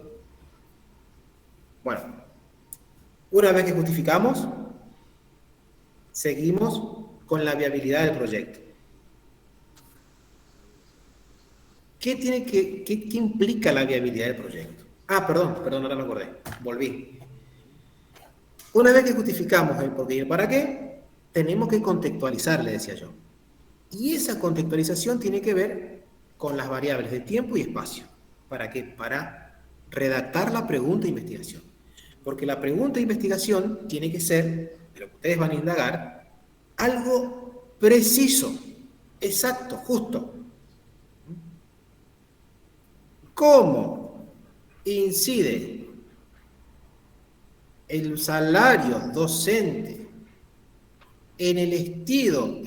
Bueno, una vez que justificamos, seguimos con la viabilidad del proyecto. ¿Qué implica la viabilidad del proyecto? Perdón, ahora me acordé. Volví. Una vez que justificamos el por qué y el para qué, tenemos que contextualizar, le decía yo. Y esa contextualización tiene que ver con las variables de tiempo y espacio. ¿Para qué? Para redactar la pregunta de investigación. Porque la pregunta de investigación tiene que ser, de lo que ustedes van a indagar, algo preciso, exacto, justo. ¿Cómo incide el salario docente en el estilo,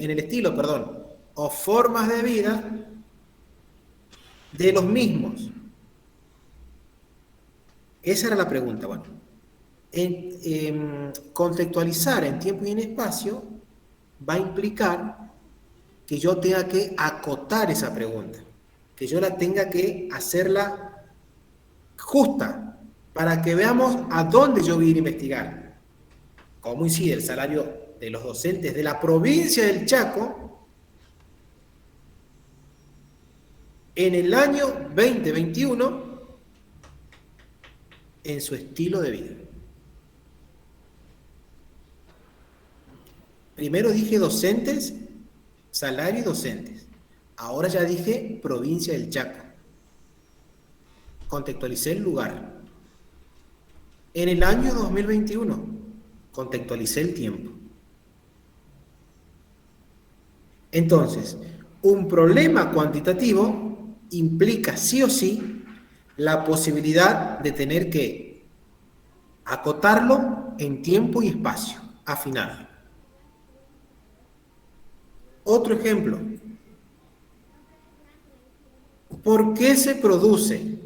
o formas de vida de los mismos? Esa era la pregunta. Bueno, contextualizar en tiempo y en espacio va a implicar que yo tenga que acotar esa pregunta, que yo la tenga que hacerla justa, para que veamos a dónde yo voy a ir a investigar. ¿Cómo incide el salario de los docentes de la provincia del Chaco en el año 2021 en su estilo de vida? Primero dije docentes, salario y docentes. Ahora ya dije provincia del Chaco. Contextualicé el lugar. En el año 2021, contextualicé el tiempo. Entonces, un problema cuantitativo implica sí o sí la posibilidad de tener que acotarlo en tiempo y espacio, afinarlo. Otro ejemplo. ¿Por qué se produce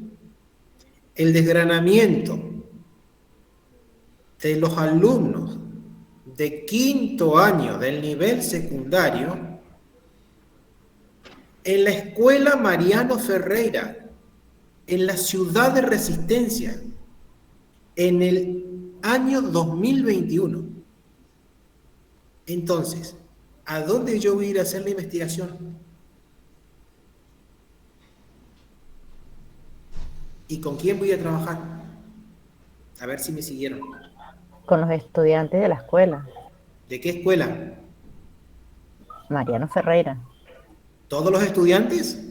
el desgranamiento de los alumnos de quinto año del nivel secundario en la escuela Mariano Ferreira, en la ciudad de Resistencia, en el año 2021? Entonces, ¿a dónde yo voy a ir a hacer la investigación? ¿Y con quién voy a trabajar? A ver si me siguieron. Con los estudiantes de la escuela, ¿De qué escuela? Mariano Ferreira. ¿Todos los estudiantes?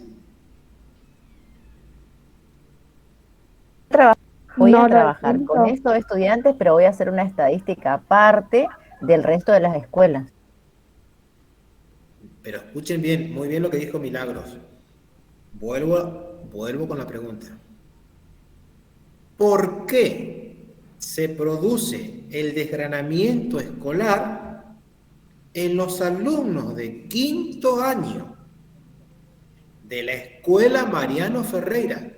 Voy a No lo trabajar entiendo. con estos estudiantes, pero voy a hacer una estadística aparte del resto de las escuelas. Pero escuchen bien, muy bien lo que dijo Milagros. Vuelvo con la pregunta. ¿Por qué se produce el desgranamiento escolar en los alumnos de quinto año de la escuela Mariano Ferreira,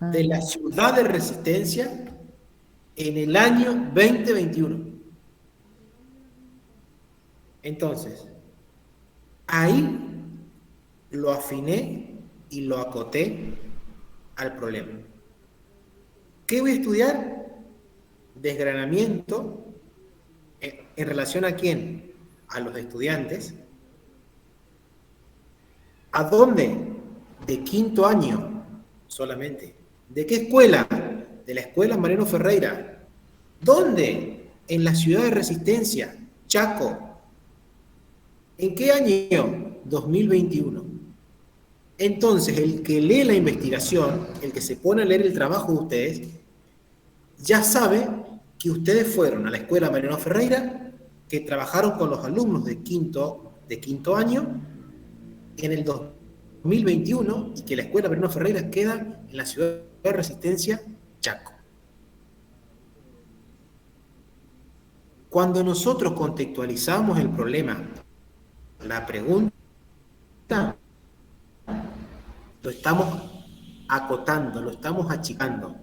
de la ciudad de Resistencia, en el año 2021? Entonces, ahí lo afiné y lo acoté al problema. ¿Qué voy a estudiar? Desgranamiento. ¿En relación a quién? A los estudiantes. ¿A dónde? De quinto año solamente. ¿De qué escuela? De la escuela Mariano Ferreira. ¿Dónde? En la ciudad de Resistencia, Chaco. ¿En qué año? 2021. Entonces, el que lee la investigación, el que se pone a leer el trabajo de ustedes, ya sabe que ustedes fueron a la escuela Mariano Ferreira, que trabajaron con los alumnos de quinto año en el 2021, y que la escuela Mariano Ferreira queda en la ciudad de Resistencia, Chaco. Cuando nosotros contextualizamos el problema, la pregunta, lo estamos acotando, lo estamos achicando,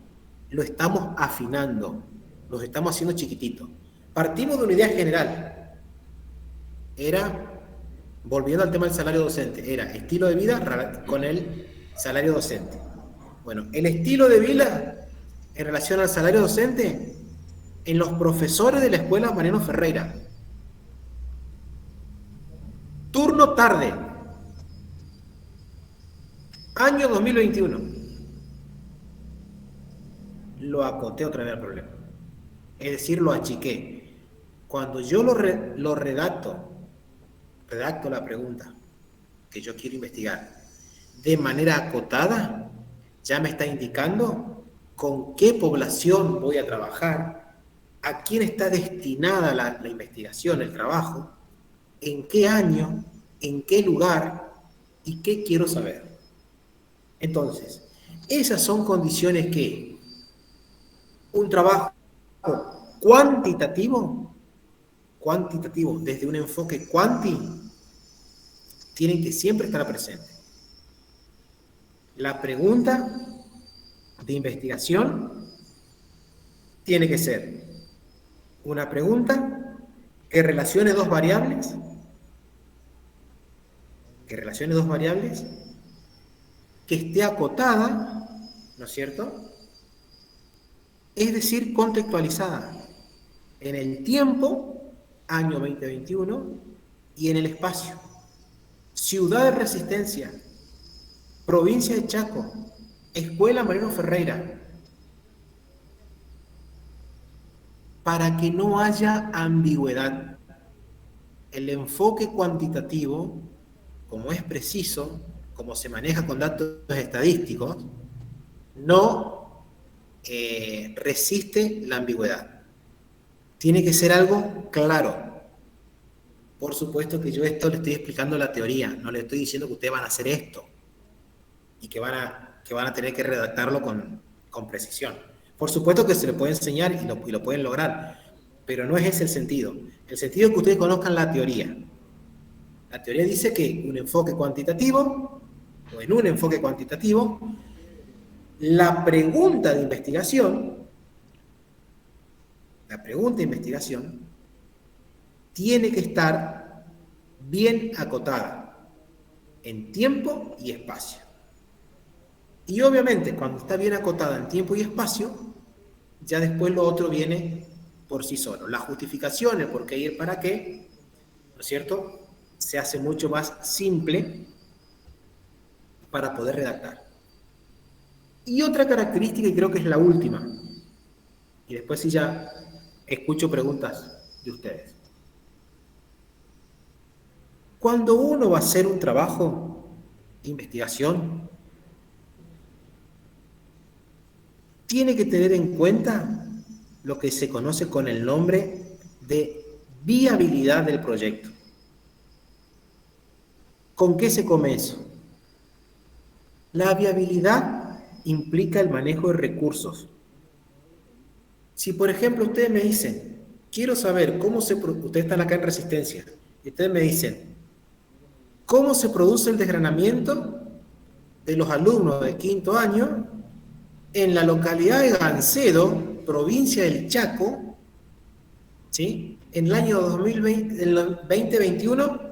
lo estamos afinando, lo estamos haciendo chiquitito. Partimos de una idea general. Era, volviendo al tema del salario docente, era estilo de vida con el salario docente. Bueno, el estilo de vida en relación al salario docente en los profesores de la escuela Mariano Ferreira. Turno tarde. Año 2021. Lo acoté otra vez al problema. Es decir, lo achiqué. Cuando yo lo redacto la pregunta que yo quiero investigar de manera acotada, ya me está indicando con qué población voy a trabajar, a quién está destinada la investigación, el trabajo, en qué año, en qué lugar y qué quiero saber. Entonces, esas son condiciones que un trabajo cuantitativo, desde un enfoque cuanti, tienen que siempre estar presentes. La pregunta de investigación tiene que ser una pregunta que relacione dos variables, que esté acotada, ¿no es cierto? Es decir, contextualizada en el tiempo, año 2021, y en el espacio. Ciudad de Resistencia, provincia de Chaco, Escuela Mariano Ferreira, para que no haya ambigüedad. El enfoque cuantitativo, como es preciso, como se maneja con datos estadísticos, no resiste la ambigüedad. Tiene que ser algo claro. Por supuesto que yo esto le estoy explicando la teoría, no le estoy diciendo que ustedes van a hacer esto y que van a tener que redactarlo con precisión. Por supuesto que se le puede enseñar y lo pueden lograr, pero no es ese el sentido. El sentido es que ustedes conozcan la teoría. La teoría dice que en un enfoque cuantitativo, la pregunta de investigación tiene que estar bien acotada en tiempo y espacio. Y obviamente, cuando está bien acotada en tiempo y espacio, ya después lo otro viene por sí solo. La justificación, el por qué y el para qué, ¿no es cierto?, se hace mucho más simple para poder redactar. Y otra característica, y creo que es la última, y después sí ya escucho preguntas de ustedes. Cuando uno va a hacer un trabajo de investigación, tiene que tener en cuenta lo que se conoce con el nombre de viabilidad del proyecto. ¿Con qué se come eso? La viabilidad implica el manejo de recursos. Si, por ejemplo, ustedes me dicen, quiero saber cómo ustedes están acá en Resistencia, y ustedes me dicen, ¿cómo se produce el desgranamiento de los alumnos de quinto año en la localidad de Gancedo, provincia del Chaco, ¿sí?, en el año 2021?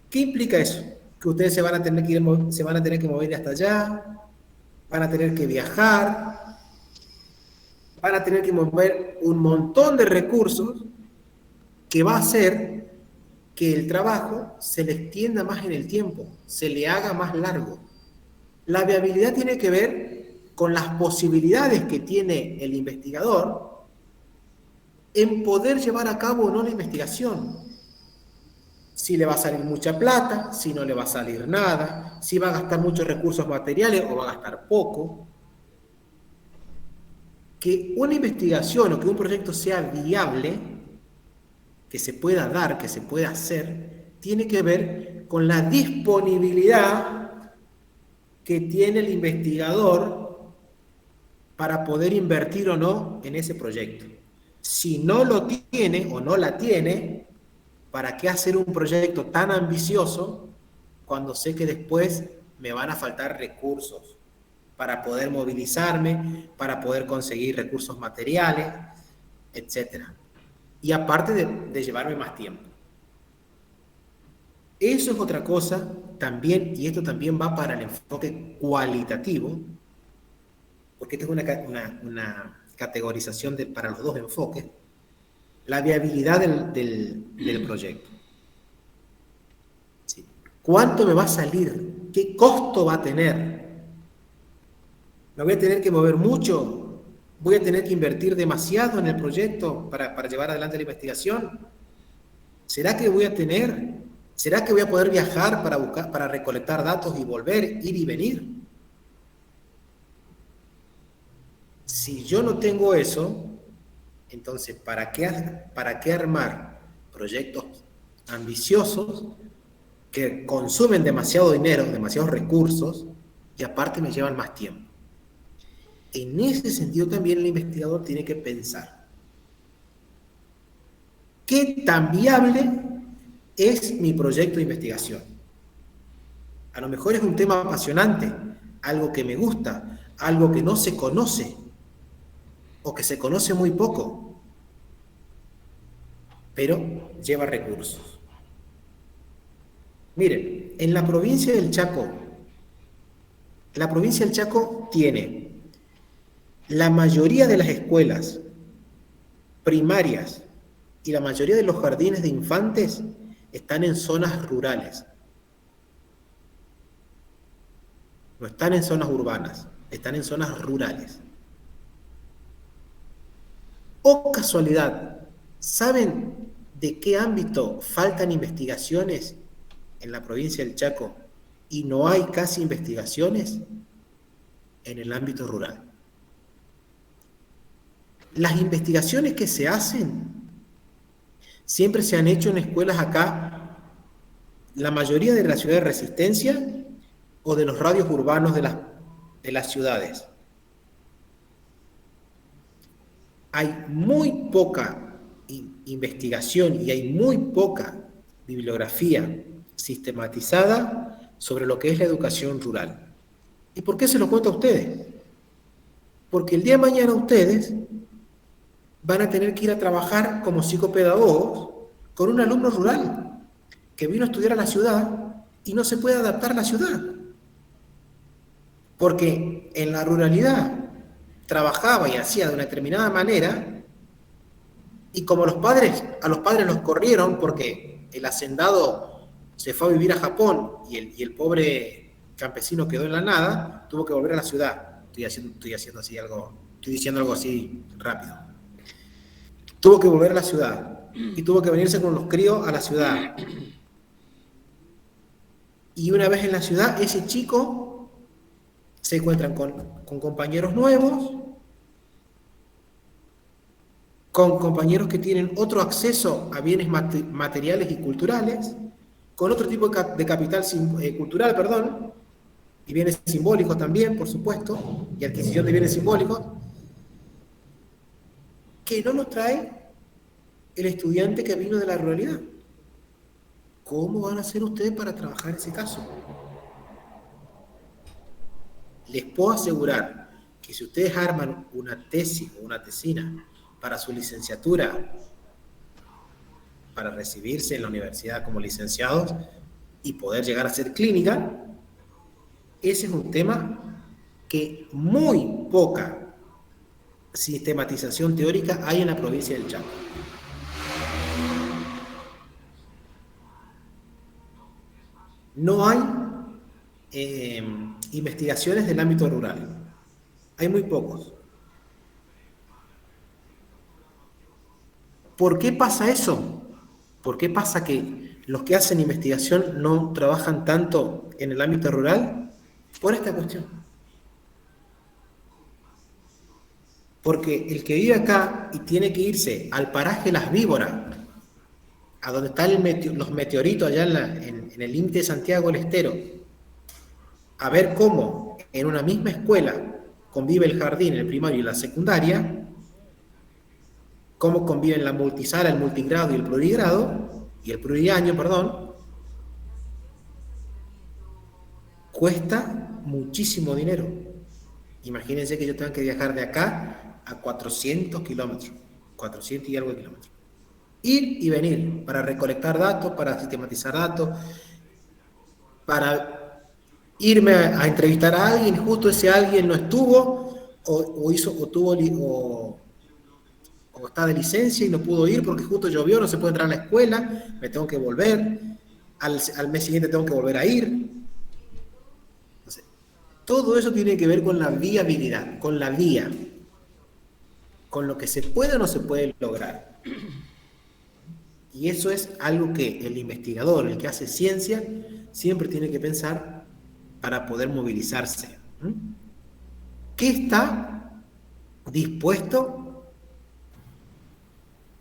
¿Qué implica eso? Que ustedes se van a tener que mover hasta allá, van a tener que viajar, van a tener que mover un montón de recursos que va a hacer que el trabajo se le extienda más en el tiempo, se le haga más largo. La viabilidad tiene que ver con las posibilidades que tiene el investigador en poder llevar a cabo o no la investigación. Si le va a salir mucha plata, si no le va a salir nada, si va a gastar muchos recursos materiales o va a gastar poco. Que una investigación o que un proyecto sea viable, que se pueda dar, que se pueda hacer, tiene que ver con la disponibilidad que tiene el investigador para poder invertir o no en ese proyecto. Si no lo tiene o no la tiene, ¿para qué hacer un proyecto tan ambicioso cuando sé que después me van a faltar recursos para poder movilizarme, para poder conseguir recursos materiales, etcétera? Y aparte de llevarme más tiempo. Eso es otra cosa también, y esto también va para el enfoque cualitativo, porque esta es una categorización para los dos enfoques. La viabilidad del proyecto. ¿Sí? ¿Cuánto me va a salir? ¿Qué costo va a tener? ¿Me voy a tener que mover mucho? ¿Voy a tener que invertir demasiado en el proyecto para llevar adelante la investigación? ¿Será que voy a poder viajar para recolectar datos y volver, ir y venir? Si yo no tengo eso, entonces, ¿para qué armar proyectos ambiciosos que consumen demasiado dinero, demasiados recursos y aparte me llevan más tiempo? En ese sentido también el investigador tiene que pensar qué tan viable es mi proyecto de investigación. A lo mejor es un tema apasionante, algo que me gusta, algo que no se conoce o que se conoce muy poco, pero lleva recursos. Miren, en la provincia del Chaco tiene la mayoría de las escuelas primarias y la mayoría de los jardines de infantes están en zonas rurales. No están en zonas urbanas, están en zonas rurales. O casualidad, ¿saben de qué ámbito faltan investigaciones en la provincia del Chaco y no hay casi investigaciones? En el ámbito rural. Las investigaciones que se hacen siempre se han hecho en escuelas acá, la mayoría de la ciudad de Resistencia o de los radios urbanos de las ciudades. Hay muy poca investigación y hay muy poca bibliografía sistematizada sobre lo que es la educación rural. ¿Y por qué se lo cuento a ustedes? Porque el día de mañana ustedes van a tener que ir a trabajar como psicopedagogos con un alumno rural que vino a estudiar a la ciudad y no se puede adaptar a la ciudad. Porque en la ruralidad trabajaba y hacía de una determinada manera, y como a los padres los corrieron porque el hacendado se fue a vivir a Japón y el pobre campesino quedó en la nada, tuvo que volver a la ciudad. Estoy diciendo algo así rápido. Tuvo que volver a la ciudad y tuvo que venirse con los críos a la ciudad. Y una vez en la ciudad, ese chico se encuentran con compañeros nuevos, con compañeros que tienen otro acceso a bienes materiales y culturales, con otro tipo de capital cultural, y bienes simbólicos también, por supuesto, y adquisición de bienes simbólicos, que no nos trae el estudiante que vino de la ruralidad. ¿Cómo van a hacer ustedes para trabajar ese caso? Les puedo asegurar que si ustedes arman una tesis o una tesina para su licenciatura, para recibirse en la universidad como licenciados y poder llegar a ser clínica, ese es un tema que muy poca sistematización teórica hay en la provincia del Chaco. No hay investigaciones del ámbito rural. Hay muy pocos. ¿Por qué pasa eso? ¿Por qué pasa que los que hacen investigación no trabajan tanto en el ámbito rural? Por esta cuestión. Porque el que vive acá y tiene que irse al paraje Las Víboras, a donde están los meteoritos allá en el límite de Santiago del Estero, a ver cómo en una misma escuela convive el jardín, el primario y la secundaria, cómo conviven la multisala, el multigrado y el pluriaño, cuesta muchísimo dinero. Imagínense que yo tenga que viajar de acá a 400 kilómetros, 400 y algo de kilómetros. Ir y venir para recolectar datos, para sistematizar datos, para irme a entrevistar a alguien, justo ese alguien no estuvo, o está de licencia y no pudo ir porque justo llovió, no se puede entrar a la escuela, me tengo que volver, al mes siguiente tengo que volver a ir. Entonces, todo eso tiene que ver con la viabilidad, con la vía, con lo que se puede o no se puede lograr. Y eso es algo que el investigador, el que hace ciencia, siempre tiene que pensar para poder movilizarse. ¿Qué está dispuesto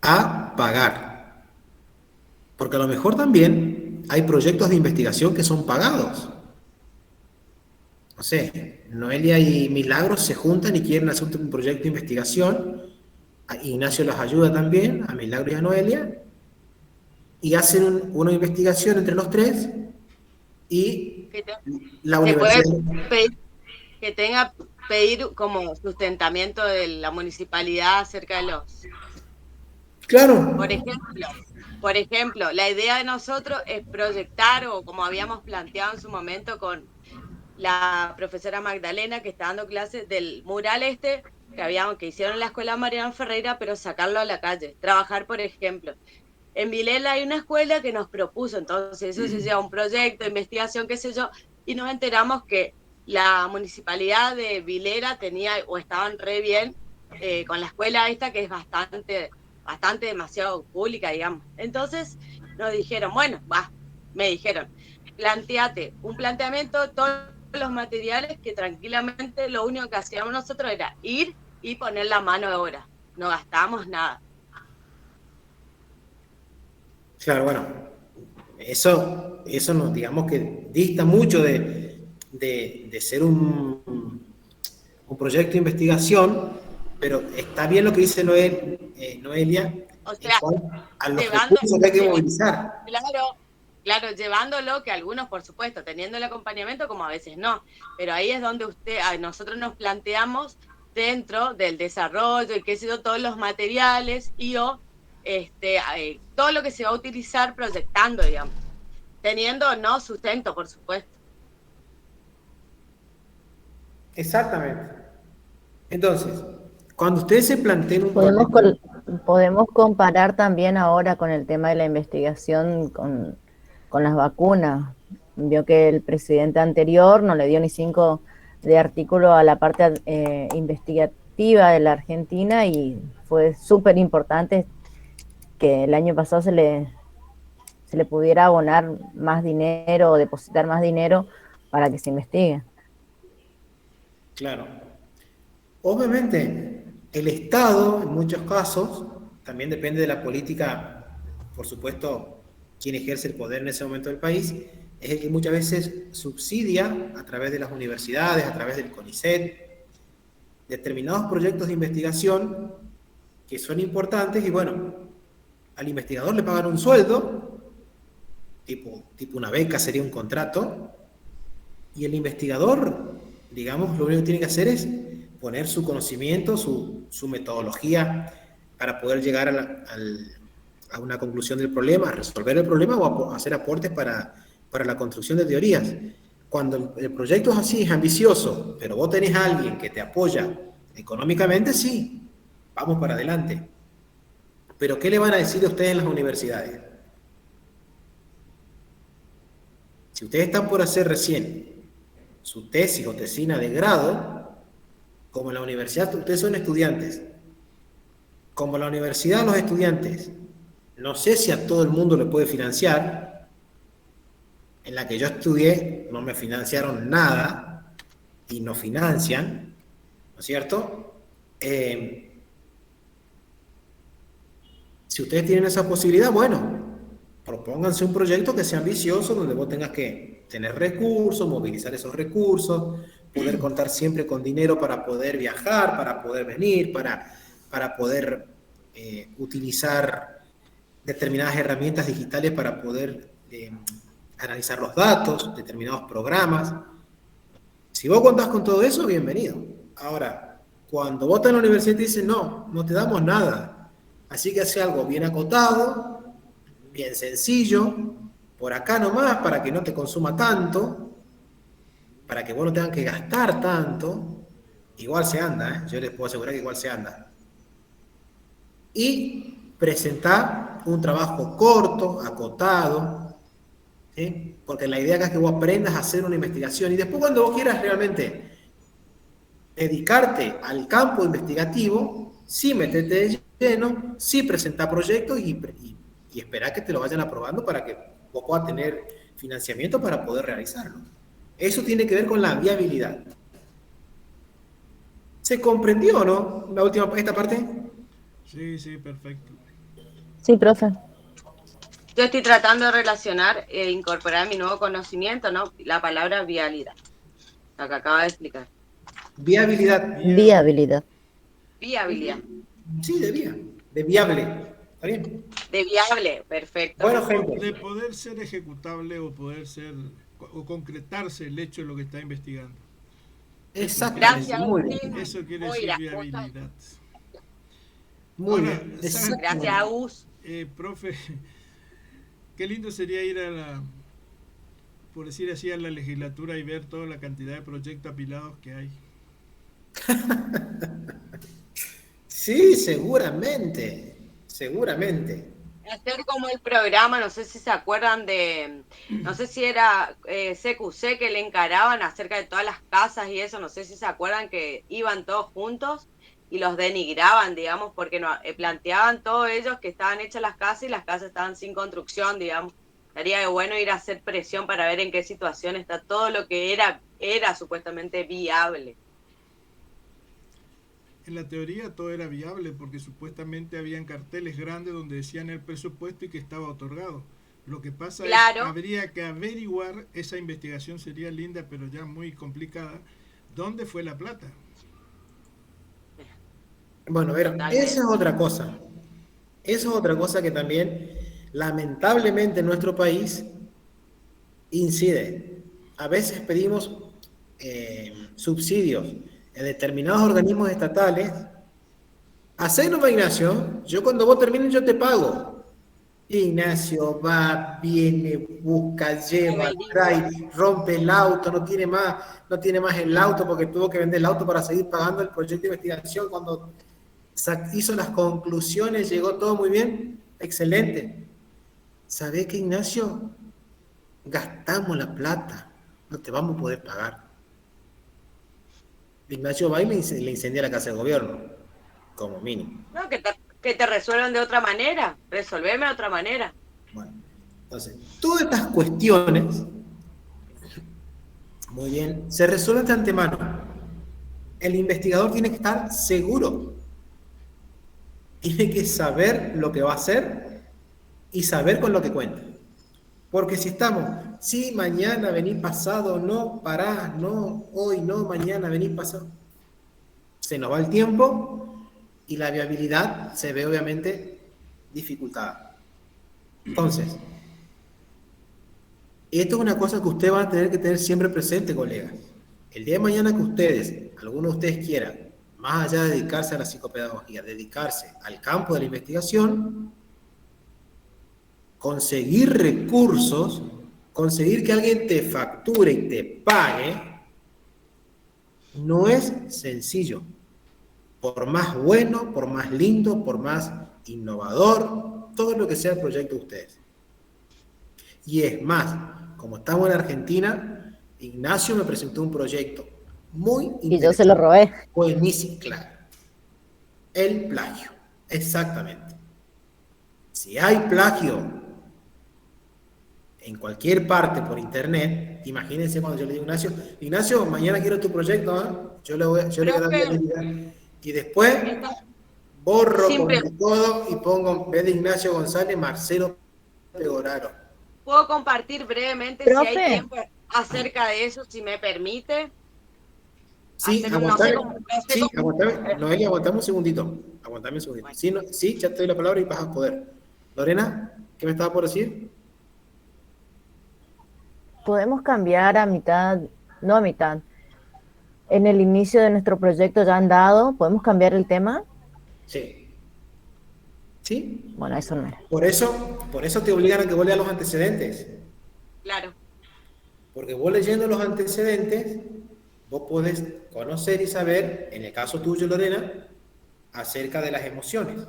a pagar. Porque a lo mejor también hay proyectos de investigación que son pagados. No sé, Noelia y Milagros se juntan y quieren hacer un proyecto de investigación. A Ignacio los ayuda también, a Milagros y a Noelia, y hacen una investigación entre los tres y la Se universidad... puede pedir que tenga pedir como sustentamiento de la municipalidad acerca de los... Claro. Por ejemplo, la idea de nosotros es proyectar, o como habíamos planteado en su momento con la profesora Magdalena, que está dando clases del mural que hicieron en la escuela Mariano Ferreira, pero sacarlo a la calle, trabajar, por ejemplo. En Vilela hay una escuela que nos propuso, entonces eso se llama un proyecto de investigación, qué sé yo, y nos enteramos que la municipalidad de Vilera tenía, o estaban re bien, con la escuela esta, que es bastante demasiado pública, digamos. Entonces nos dijeron, me dijeron, planteate un planteamiento, todos los materiales, que tranquilamente lo único que hacíamos nosotros era ir y poner la mano de obra, no gastábamos nada. Claro, bueno, eso nos, digamos que dista mucho de ser un proyecto de investigación, pero está bien lo que dice Noelia, o sea, a los recursos que hay que movilizar. Claro, llevándolo, que algunos, por supuesto, teniendo el acompañamiento, como a veces no, pero ahí es donde nosotros nos planteamos dentro del desarrollo y qué sé yo, todos los materiales y todo lo que se va a utilizar proyectando, digamos, teniendo sustento, por supuesto. Exactamente. Entonces, cuando ustedes se planteen un Podemos comparar también ahora con el tema de la investigación con las vacunas. Vio que el presidente anterior no le dio ni 5 de artículo a la parte investigativa de la Argentina, y fue súper importante que el año pasado se le pudiera abonar más dinero o depositar más dinero para que se investigue. Claro. Obviamente, el Estado, en muchos casos, también depende de la política, por supuesto, quien ejerce el poder en ese momento del país, es el que muchas veces subsidia a través de las universidades, a través del CONICET, determinados proyectos de investigación que son importantes y bueno, al investigador le pagan un sueldo, tipo una beca sería un contrato, y el investigador, digamos, lo único que tiene que hacer es poner su conocimiento, su metodología para poder llegar a una conclusión del problema, a resolver el problema o a hacer aportes para la construcción de teorías. Cuando el proyecto es así, es ambicioso, pero vos tenés a alguien que te apoya económicamente, sí, vamos para adelante. Pero ¿qué le van a decir a ustedes en las universidades? Si ustedes están por hacer recién su tesis o tesina de grado, como en la universidad, ustedes son estudiantes. Como la universidad, los estudiantes, no sé si a todo el mundo le puede financiar. En la que yo estudié, no me financiaron nada y no financian, ¿no es cierto? Si ustedes tienen esa posibilidad, bueno, propónganse un proyecto que sea ambicioso, donde vos tengas que tener recursos, movilizar esos recursos, poder contar siempre con dinero para poder viajar, para poder venir, para poder utilizar determinadas herramientas digitales para poder analizar los datos, determinados programas. Si vos contás con todo eso, bienvenido. Ahora, cuando vos estás en la universidad y te dicen, no te damos nada, así que hace algo bien acotado, bien sencillo, por acá nomás, para que no te consuma tanto, para que vos no tengas que gastar tanto, igual se anda, yo les puedo asegurar que igual se anda. Y presentar un trabajo corto, acotado, ¿sí? Porque la idea acá es que vos aprendas a hacer una investigación y después cuando vos quieras realmente dedicarte al campo investigativo, sí metete de lleno, sí presentar proyectos y esperar que te lo vayan aprobando para que vos puedas tener financiamiento para poder realizarlo. Eso tiene que ver con la viabilidad. ¿Se comprendió o no esta parte? Sí, sí, perfecto. Sí, profe. Yo estoy tratando de relacionar e incorporar mi nuevo conocimiento, ¿no? La palabra vialidad, lo que acaba de explicar. Viabilidad. Viabilidad. Viabilidad. Sí, de viable. ¿Está bien? De viable, perfecto. Bueno, gente. De poder ser ejecutable o poder ser o concretarse el hecho de lo que está investigando. Exactamente. Gracias, Muy bien. Agustín. Eso quiere Muy decir bien. viabilidad. Muy Ahora, bien. ¿saben? Gracias, Agus. Profe, qué lindo sería ir a la, por decir así, a la legislatura y ver toda la cantidad de proyectos apilados que hay. Sí, seguramente. Seguramente. Hacer como el programa, no sé si se acuerdan no sé si era CQC que le encaraban acerca de todas las casas y eso, no sé si se acuerdan que iban todos juntos y los denigraban, digamos, porque no, planteaban todos ellos que estaban hechas las casas y las casas estaban sin construcción, digamos. Estaría bueno ir a hacer presión para ver en qué situación está todo lo que era supuestamente viable. En la teoría todo era viable porque supuestamente habían carteles grandes donde decían el presupuesto y que estaba otorgado. Lo que pasa Claro. es habría que averiguar, esa investigación sería linda pero ya muy complicada, ¿dónde fue la plata? Bueno, a ver, esa es otra cosa. Eso es otra cosa que también, lamentablemente, en nuestro país incide. A veces pedimos subsidios en determinados organismos estatales. Hacedlo, Ignacio. Yo cuando vos termines, yo te pago. Ignacio va, viene, busca, lleva, trae, rompe el auto, no tiene más el auto porque tuvo que vender el auto para seguir pagando el proyecto de investigación. Cuando hizo las conclusiones, llegó todo muy bien, excelente. ¿Sabés qué, Ignacio? Gastamos la plata, no te vamos a poder pagar. Ignacio va y le incendia la casa de gobierno, como mínimo. No, que te resuelvan de otra manera, resolverme de otra manera. Bueno, entonces, todas estas cuestiones, muy bien, se resuelven de antemano. El investigador tiene que estar seguro, tiene que saber lo que va a hacer y saber con lo que cuenta. Porque si estamos, sí, mañana, venir pasado, no, pará, no, hoy, no, mañana, venir pasado, se nos va el tiempo y la viabilidad se ve obviamente dificultada. Entonces, esto es una cosa que ustedes van a tener que tener siempre presente, colegas. El día de mañana que ustedes, alguno de ustedes quieran, más allá de dedicarse a la psicopedagogía, dedicarse al campo de la investigación, conseguir recursos, conseguir que alguien te facture y te pague, no es sencillo. Por más bueno, por más lindo, por más innovador, todo lo que sea el proyecto de ustedes. Y es más, como estamos en Argentina, Ignacio me presentó un proyecto muy interesante. Y yo se lo robé. Buenísimo, claro. El plagio, exactamente. Si hay plagio en cualquier parte por internet, imagínense cuando yo le digo a Ignacio, mañana quiero tu proyecto, ¿eh? Yo le voy a dar la y después borro con todo y pongo en vez de Ignacio González, Marcelo Pegoraro. ¿Puedo compartir brevemente, ¿Profe? si hay tiempo, acerca de eso, si me permite? Sí, aguantame. Noelia, aguantame un segundito. Aguantame un segundito. Bueno. Sí, ya te doy la palabra y vas a poder. Lorena, ¿qué me estaba por decir? Podemos cambiar a mitad, no a mitad. En el inicio de nuestro proyecto ya han dado, ¿podemos cambiar el tema? Sí. ¿Sí? Bueno, eso no era. Por eso te obligan a que vos leas los antecedentes. Claro. Porque vos leyendo los antecedentes, vos podés conocer y saber, en el caso tuyo, Lorena, acerca de las emociones.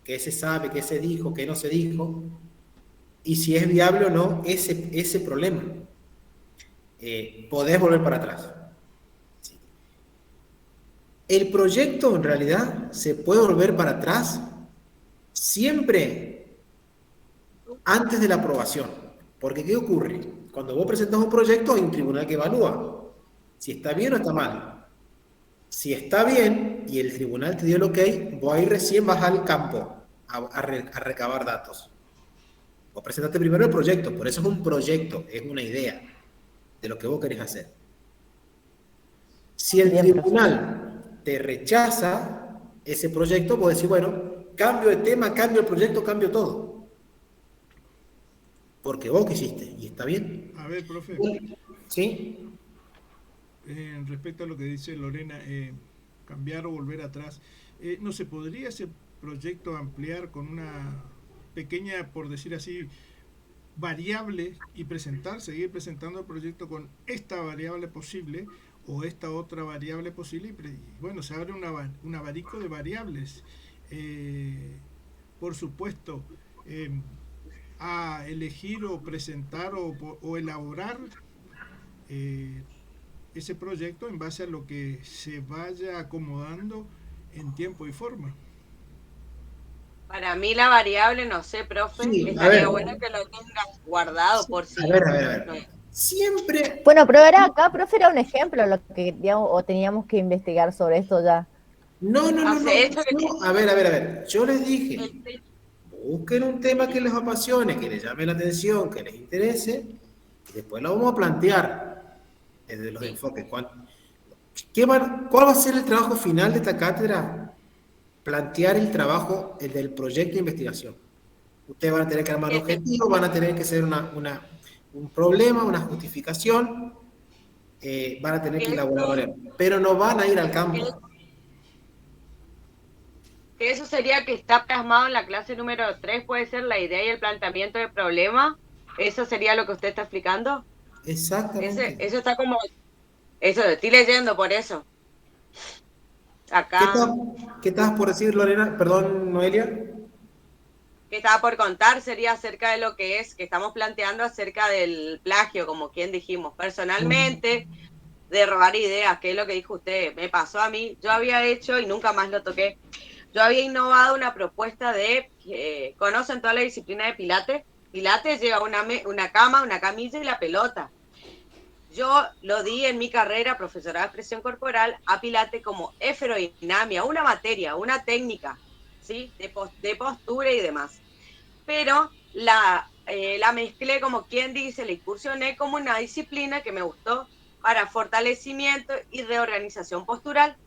Qué se sabe, qué se dijo, qué no se dijo, y si es viable o no ese problema. Podés volver para atrás. Sí. El proyecto, en realidad, se puede volver para atrás siempre antes de la aprobación. Porque, ¿qué ocurre? Cuando vos presentas un proyecto, hay un tribunal que evalúa si está bien o está mal. Si está bien y el tribunal te dio el ok, vos ahí recién vas al campo a recabar datos. Vos presentaste primero el proyecto, por eso es un proyecto, es una idea de lo que vos querés hacer. Si el Bien, tribunal te rechaza ese proyecto, vos decís, bueno, cambio de tema, cambio el proyecto, cambio todo. Porque vos quisiste, y está bien. A ver, profe, ¿Sí? respecto a lo que dice Lorena, cambiar o volver atrás, ¿no se podría ese proyecto ampliar con una pequeña, por decir así, variable y seguir presentando el proyecto con esta variable posible o esta otra variable posible? Y bueno, se abre un abanico de variables. Por supuesto, a elegir o presentar o elaborar ese proyecto en base a lo que se vaya acomodando en tiempo y forma. Para mí la variable, no sé, profe, Sí, a estaría ver. bueno que lo tengas guardado por si... A ver. no. Siempre... Bueno, pero era acá, profe, era un ejemplo lo que digamos, o teníamos que investigar sobre esto ya. No. Hace esto que A ver. Yo les dije, el- busquen un tema que les apasione, que les llame la atención, que les interese, y después lo vamos a plantear desde los enfoques. ¿Cuál va a ser el trabajo final de esta cátedra? Plantear el trabajo, el del proyecto de investigación. Ustedes van a tener que armar objetivos, van a tener que hacer un problema, una justificación, van a tener que elaborar, pero no van a ir al campo. que eso sería que está plasmado en la clase número 3, puede ser la idea y el planteamiento del problema. ¿Eso sería lo que usted está explicando? Exactamente. Eso está como... Eso, estoy leyendo por eso. Acá... ¿Qué estabas por decir, Lorena? Perdón, Noelia. que estaba por contar sería acerca de lo que estamos planteando acerca del plagio, como quien dijimos. Personalmente, de robar ideas, que es lo que dijo usted, me pasó a mí, yo había hecho y nunca más lo toqué. Yo había innovado una propuesta de, ¿conocen toda la disciplina de Pilates? Pilates lleva una cama, una camilla y la pelota. Yo lo di en mi carrera, profesorado de expresión corporal, a Pilates como eferodinamia, una materia, una técnica, ¿sí? De postura y demás. Pero la mezclé, como quien dice, la incursioné como una disciplina que me gustó para fortalecimiento y reorganización postural.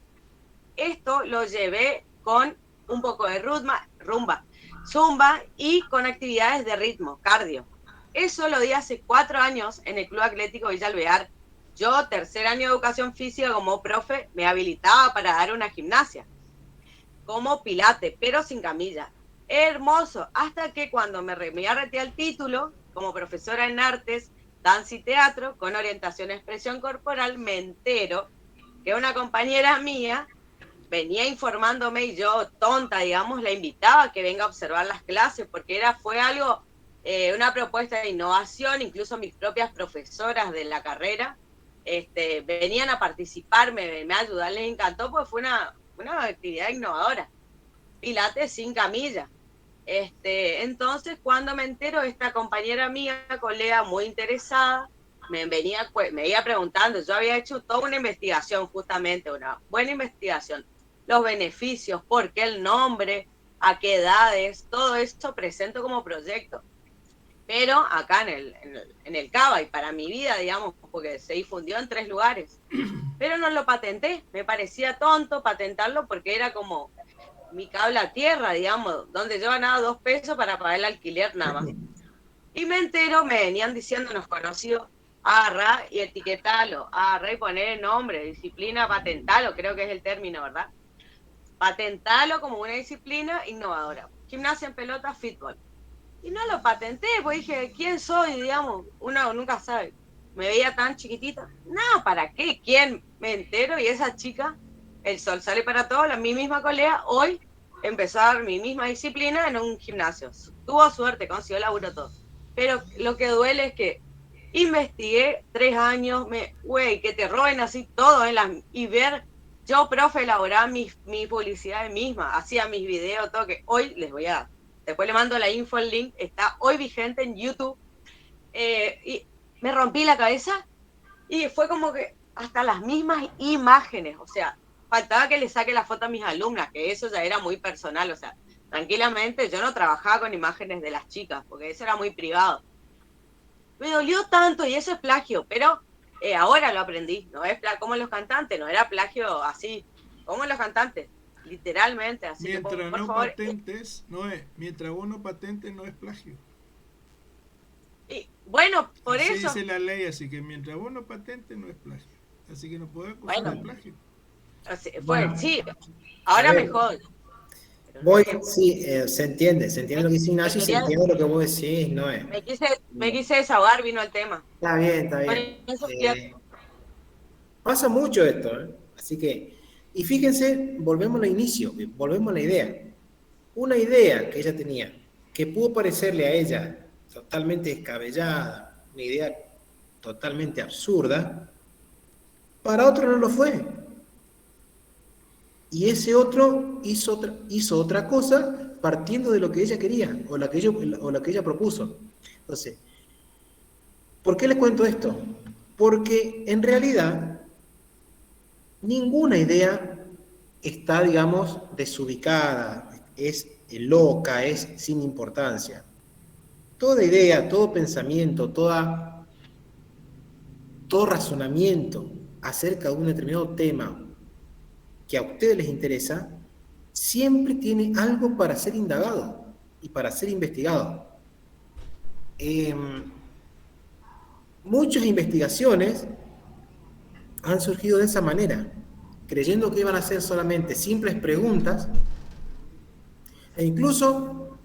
Esto lo llevé con un poco de rumba, zumba y con actividades de ritmo, cardio. Eso lo di hace 4 años en el Club Atlético Villa Alvear. Yo, tercer año de educación física como profe, me habilitaba para dar una gimnasia, como pilates, pero sin camilla. Hermoso, hasta que cuando me arreté al título, como profesora en artes, danza y teatro, con orientación a expresión corporal, me entero que una compañera mía venía informándome y yo, tonta, digamos, la invitaba a que venga a observar las clases, porque fue algo, una propuesta de innovación, incluso mis propias profesoras de la carrera venían a participar, me ayudaron, les encantó, porque fue una actividad innovadora. Pilates sin camilla. Entonces, cuando me entero, esta compañera mía, colega muy interesada, me iba preguntando, yo había hecho toda una investigación, justamente, una buena investigación, los beneficios, por qué el nombre, a qué edades, todo esto presento como proyecto. Pero acá en el CABA, y para mi vida, digamos, porque se difundió en 3 lugares. Pero no lo patenté, me parecía tonto patentarlo porque era como mi cable a tierra, digamos, donde yo ganaba 2 pesos para pagar el alquiler nada más. Y me entero, me venían diciendo los conocidos, agarrá y etiquetalo, agarrá y poner el nombre, disciplina, patentalo, creo que es el término, ¿verdad? Patentalo como una disciplina innovadora. Gimnasia en pelota, fútbol. Y no lo patenté, pues dije, ¿quién soy? Digamos, uno nunca sabe. Me veía tan chiquitita. No, ¿para qué? ¿Quién? Me entero y esa chica, el sol sale para todos, mi misma colega, hoy empezó a dar mi misma disciplina en un gimnasio. Tuvo suerte, consiguió laburo todo. Pero lo que duele es que investigué 3 años, que te roben así todo y ver, yo, profe, elaboraba mi publicidad misma, hacía mis videos, todo, que hoy les voy a dar. Después le mando la info, el link, está hoy vigente en YouTube. Y me rompí la cabeza y fue como que hasta las mismas imágenes, o sea, faltaba que le saque la foto a mis alumnas, que eso ya era muy personal, o sea, tranquilamente yo no trabajaba con imágenes de las chicas, porque eso era muy privado. Me dolió tanto y eso es plagio, pero ahora lo aprendí, no es como los cantantes, no era plagio así, como los cantantes, literalmente, así Mientras que por no favor, patentes, no es. Mientras vos no patentes, no es plagio. y, bueno, por Así eso, dice la ley, así que mientras vos no patentes, no es plagio. Así que no podés acusar bueno, de plagio. fue, sí, A ahora ver, mejor. Pero no voy, sé, sí, se entiende lo que dice me Ignacio y se quería, entiende lo que vos decís, no es. me quise desahogar, vino el tema. Está bien, está Por bien. eso Pasa mucho esto, ¿eh? Así que, y fíjense, volvemos al inicio, volvemos a la idea. Una idea que ella tenía, que pudo parecerle a ella totalmente descabellada, una idea totalmente absurda, para otro no lo fue. Y ese otro hizo otra cosa partiendo de lo que ella quería o lo que ella propuso. Entonces, ¿por qué les cuento esto? Porque en realidad ninguna idea está, digamos, desubicada, es loca, es sin importancia. Toda idea, todo pensamiento, todo razonamiento acerca de un determinado tema que a ustedes les interesa, siempre tiene algo para ser indagado y para ser investigado. Eh, Muchas investigaciones han surgido de esa manera, creyendo que iban a ser solamente simples preguntas, e incluso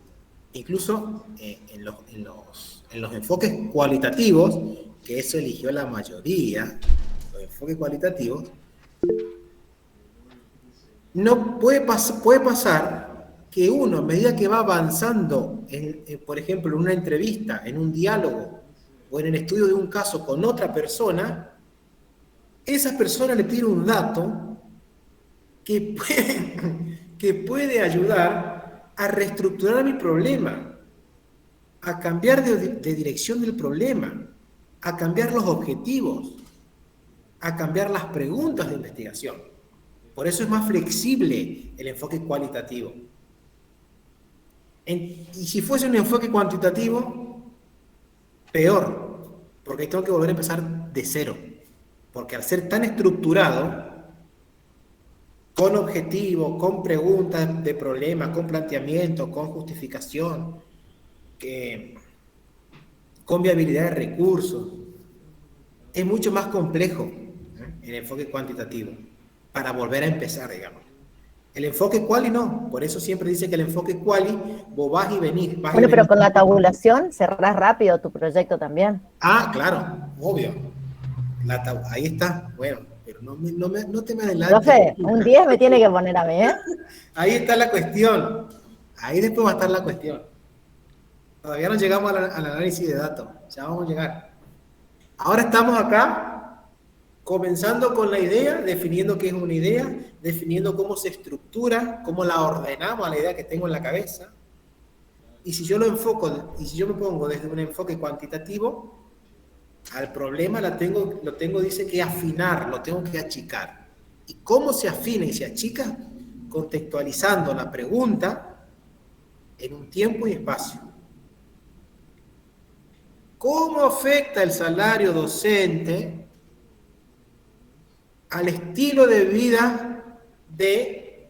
en los enfoques cualitativos, que eso eligió la mayoría, los enfoques cualitativos, no puede pasar que uno, a medida que va avanzando, por ejemplo, en una entrevista, en un diálogo, o en el estudio de un caso con otra persona, esa persona le tira un dato que puede ayudar a reestructurar mi problema, a cambiar de dirección del problema, a cambiar los objetivos, a cambiar las preguntas de investigación. Por eso es más flexible el enfoque cualitativo. Y si fuese un enfoque cuantitativo, peor, porque tengo que volver a empezar de cero. Porque al ser tan estructurado, con objetivo, con preguntas de problema, con planteamiento, con justificación, con viabilidad de recursos, es mucho más complejo el enfoque cuantitativo para volver a empezar, digamos. El enfoque quali no, por eso siempre dice que el enfoque quali, vos vas y venís. Bueno, pero con la tabulación cerrás rápido tu proyecto también. Ah, claro, obvio. Ahí está, bueno, pero no te me adelantes. Profe, un 10 me tiene que poner a mí, ¿eh? Ahí está la cuestión. Ahí después va a estar la cuestión. Todavía no llegamos al análisis de datos. Ya vamos a llegar. Ahora estamos acá, comenzando con la idea, definiendo qué es una idea, definiendo cómo se estructura, cómo la ordenamos a la idea que tengo en la cabeza. Y si yo me pongo desde un enfoque cuantitativo, al problema lo tengo, dice que afinar, lo tengo que achicar. ¿Y cómo se afina y se achica? Contextualizando la pregunta en un tiempo y espacio. ¿Cómo afecta el salario docente al estilo de vida de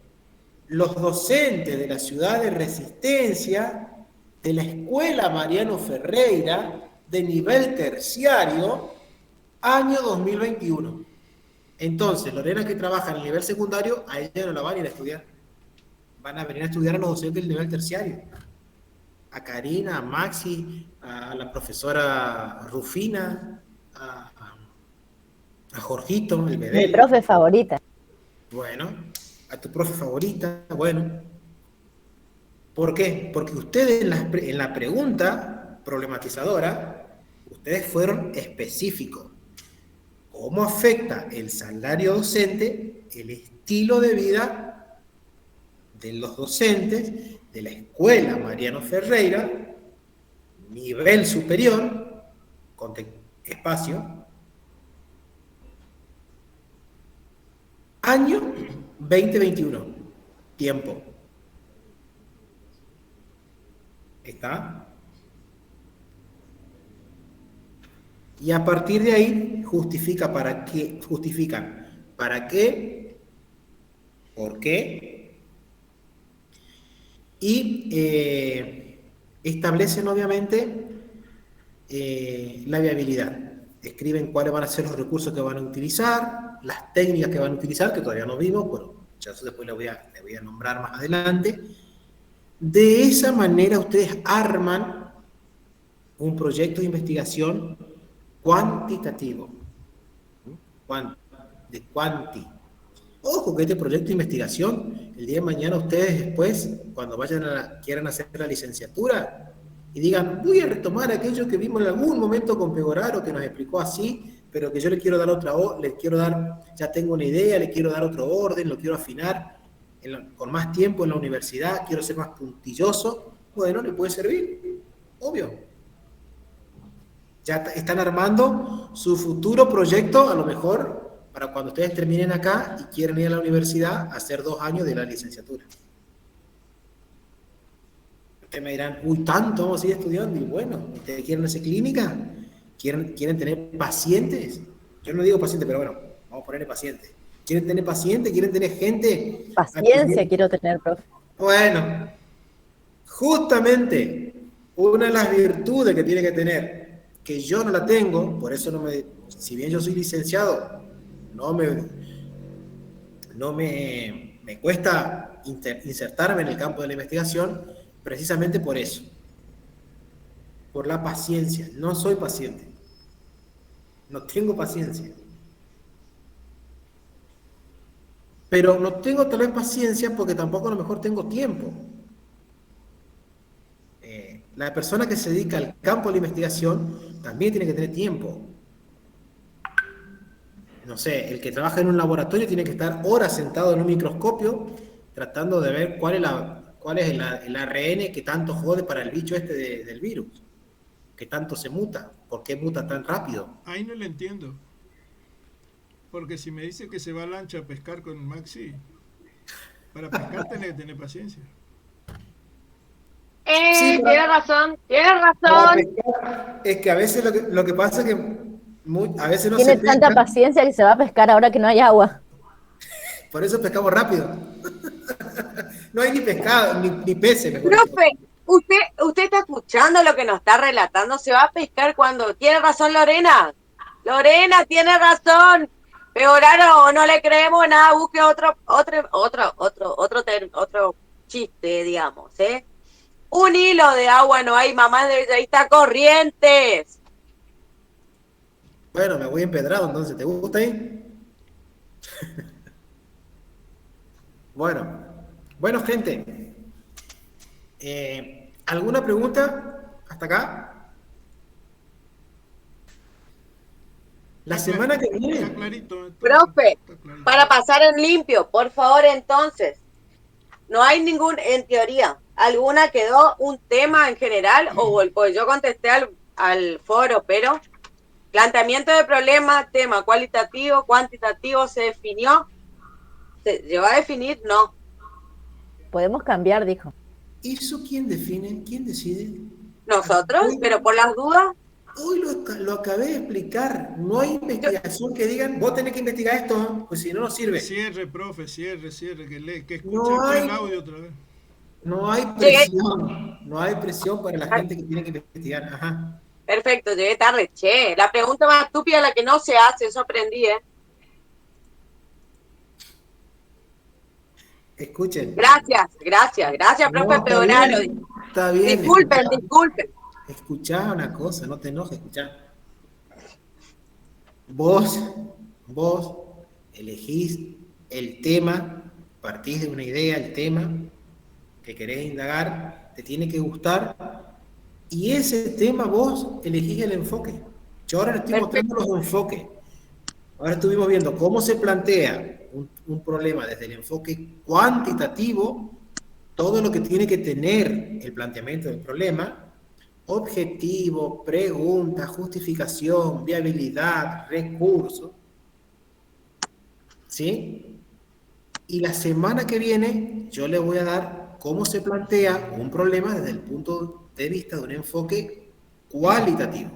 los docentes de la ciudad de Resistencia, de la escuela Mariano Ferreira, de nivel terciario, año 2021? Entonces, Lorena, que trabaja en el nivel secundario, a ella no la van a ir a estudiar. Van a venir a estudiar a los docentes del nivel terciario. A Karina, a Maxi, a la profesora Rufina, a Jorgito, el bebé. Mi profe favorita. Bueno, a tu profe favorita, bueno. ¿Por qué? Porque ustedes en la pregunta problematizadora, ustedes fueron específicos. ¿Cómo afecta el salario docente el estilo de vida de los docentes de la escuela Mariano Ferreira, nivel superior, espacio, año 2021. Tiempo. ¿Está? Y a partir de ahí justifican para qué, por qué, y establecen obviamente la viabilidad. Escriben cuáles van a ser los recursos que van a utilizar, las técnicas que van a utilizar, que todavía no vimos, pero ya eso después le voy a nombrar más adelante. De esa manera ustedes arman un proyecto de investigación cuantitativo. De cuanti. Ojo que este proyecto de investigación, el día de mañana ustedes después, cuando quieran hacer la licenciatura, y digan, voy a retomar aquello que vimos en algún momento con Pegoraro, que nos explicó así, pero que yo le quiero dar ya tengo una idea, le quiero dar otro orden, lo quiero afinar con más tiempo en la universidad, quiero ser más puntilloso, bueno, le puede servir, obvio. Ya están armando su futuro proyecto, a lo mejor, para cuando ustedes terminen acá y quieran ir a la universidad, hacer 2 años de la licenciatura. Ustedes me dirán, uy, tanto vamos a ir estudiando, y bueno, ¿ustedes quieren hacer clínica? ¿Quieren tener pacientes? Yo no digo pacientes, pero bueno, vamos a ponerle pacientes. ¿Quieren tener pacientes? ¿Quieren tener gente? Paciencia quiero tener, profe. Bueno, justamente una de las virtudes que tiene que tener, que yo no la tengo, por eso si bien yo soy licenciado, me cuesta insertarme en el campo de la investigación, precisamente por eso, por la paciencia. No soy paciente, no tengo paciencia. Pero no tengo tal vez paciencia porque tampoco a lo mejor tengo tiempo. La persona que se dedica al campo de la investigación también tiene que tener tiempo. No sé, el que trabaja en un laboratorio tiene que estar horas sentado en un microscopio tratando de ver cuál es el ARN que tanto jode para el bicho del virus, que tanto se muta, ¿por qué muta tan rápido? Ahí no le entiendo. Porque si me dice que se va a lancha a pescar con Maxi, para pescar tiene que tener paciencia. Sí, Tiene razón. Es que a veces lo que pasa es que a veces no Tiene se pesca. tanta paciencia que se va a pescar ahora que no hay agua. Por eso pescamos rápido. No hay ni pescado, ni peces. Mejor Profe, usted está escuchando lo que nos está relatando. Se va a pescar cuando. Tiene razón Lorena. Lorena tiene razón. Pegoraro, no le creemos nada. Busque otro chiste, digamos, ¿eh? Un hilo de agua no hay, mamá, ahí está Corrientes. Bueno, me voy empedrado, entonces, ¿te gusta ahí? Bueno, gente. ¿Alguna pregunta hasta acá? La semana que Está viene. clarito. Profe, Está clarito. para pasar en limpio, por favor, entonces. No hay en teoría, ¿alguna quedó un tema en general? Pues yo contesté al foro, pero planteamiento de problema, tema cualitativo, cuantitativo, ¿se definió? ¿Se llegó a definir? No. Podemos cambiar, dijo. ¿Eso quién define? ¿Quién decide? ¿Nosotros? Pero por las dudas. Hoy lo acabé de explicar. No hay investigación que digan, vos tenés que investigar esto, ¿no? Pues si no, no sirve. Cierre, profe, cierre, que escuche No el audio otra vez. No hay presión. No hay presión para la gente que tiene que investigar. Ajá. Perfecto, llegué tarde. Che, la pregunta más estúpida, la que no se hace, eso aprendí, ¿eh? Escuchen. Gracias, profe No, Pegoraro. Está bien. Disculpen. Escuchá una cosa, no te enojes, escuchá. Vos elegís el tema, partís de una idea, el tema que querés indagar, te tiene que gustar, y ese tema vos elegís el enfoque. Yo ahora les estoy mostrando los enfoques. Ahora estuvimos viendo cómo se plantea un problema desde el enfoque cuantitativo, todo lo que tiene que tener el planteamiento del problema, objetivo, pregunta, justificación, viabilidad, recurso, ¿sí? Y la semana que viene yo le voy a dar cómo se plantea un problema desde el punto de vista de un enfoque cualitativo.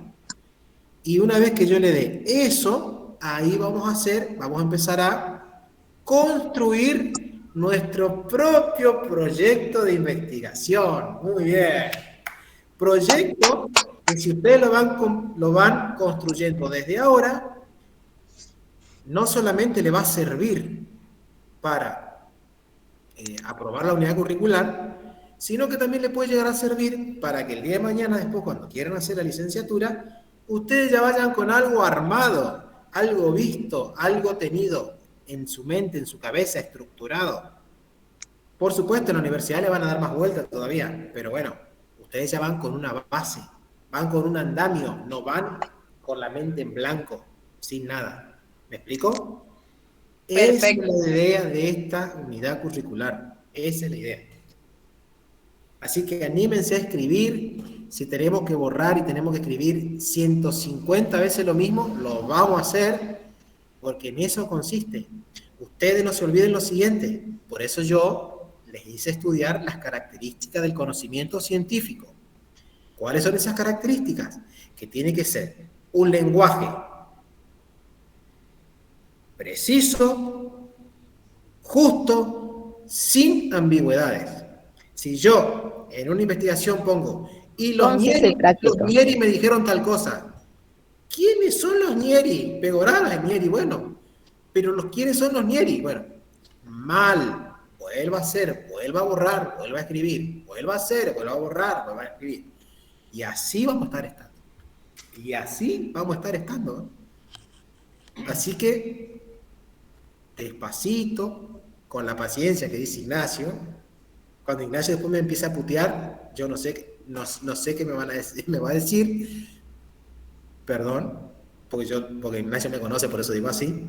Y una vez que yo le dé eso, ahí vamos a empezar a construir nuestro propio proyecto de investigación. Muy bien. Proyecto que si ustedes lo van construyendo desde ahora, no solamente le va a servir para aprobar la unidad curricular, sino que también le puede llegar a servir para que el día de mañana, después, cuando quieran hacer la licenciatura, ustedes ya vayan con algo armado, algo visto, algo tenido en su mente, en su cabeza, estructurado. Por supuesto, en la universidad le van a dar más vueltas todavía, pero bueno, ustedes ya van con una base, van con un andamio, no van con la mente en blanco, sin nada. ¿Me explico? Esa es la idea de esta unidad curricular. Esa es la idea. Así que anímense a escribir. Si tenemos que borrar y tenemos que escribir 150 veces lo mismo, lo vamos a hacer, porque en eso consiste. Ustedes no se olviden lo siguiente. Por eso yo les hice estudiar las características del conocimiento científico. ¿Cuáles son esas características? Que tiene que ser un lenguaje preciso, justo, sin ambigüedades. Si yo en una investigación pongo, y los Nieri me dijeron tal cosa, ¿quiénes son los Nieri? Pegoraba el Nieri, bueno, pero ¿quiénes son los Nieri? Bueno, mal, vuelva a hacer, vuelva a borrar, vuelva a escribir, vuelva a hacer, vuelva a borrar, vuelva a escribir. Y así vamos a estar estando. Y así vamos a estar estando, ¿no? Así que despacito, con la paciencia que dice Ignacio. Cuando Ignacio después me empieza a putear, yo no sé qué me va a decir, perdón, porque Ignacio me conoce, por eso digo así.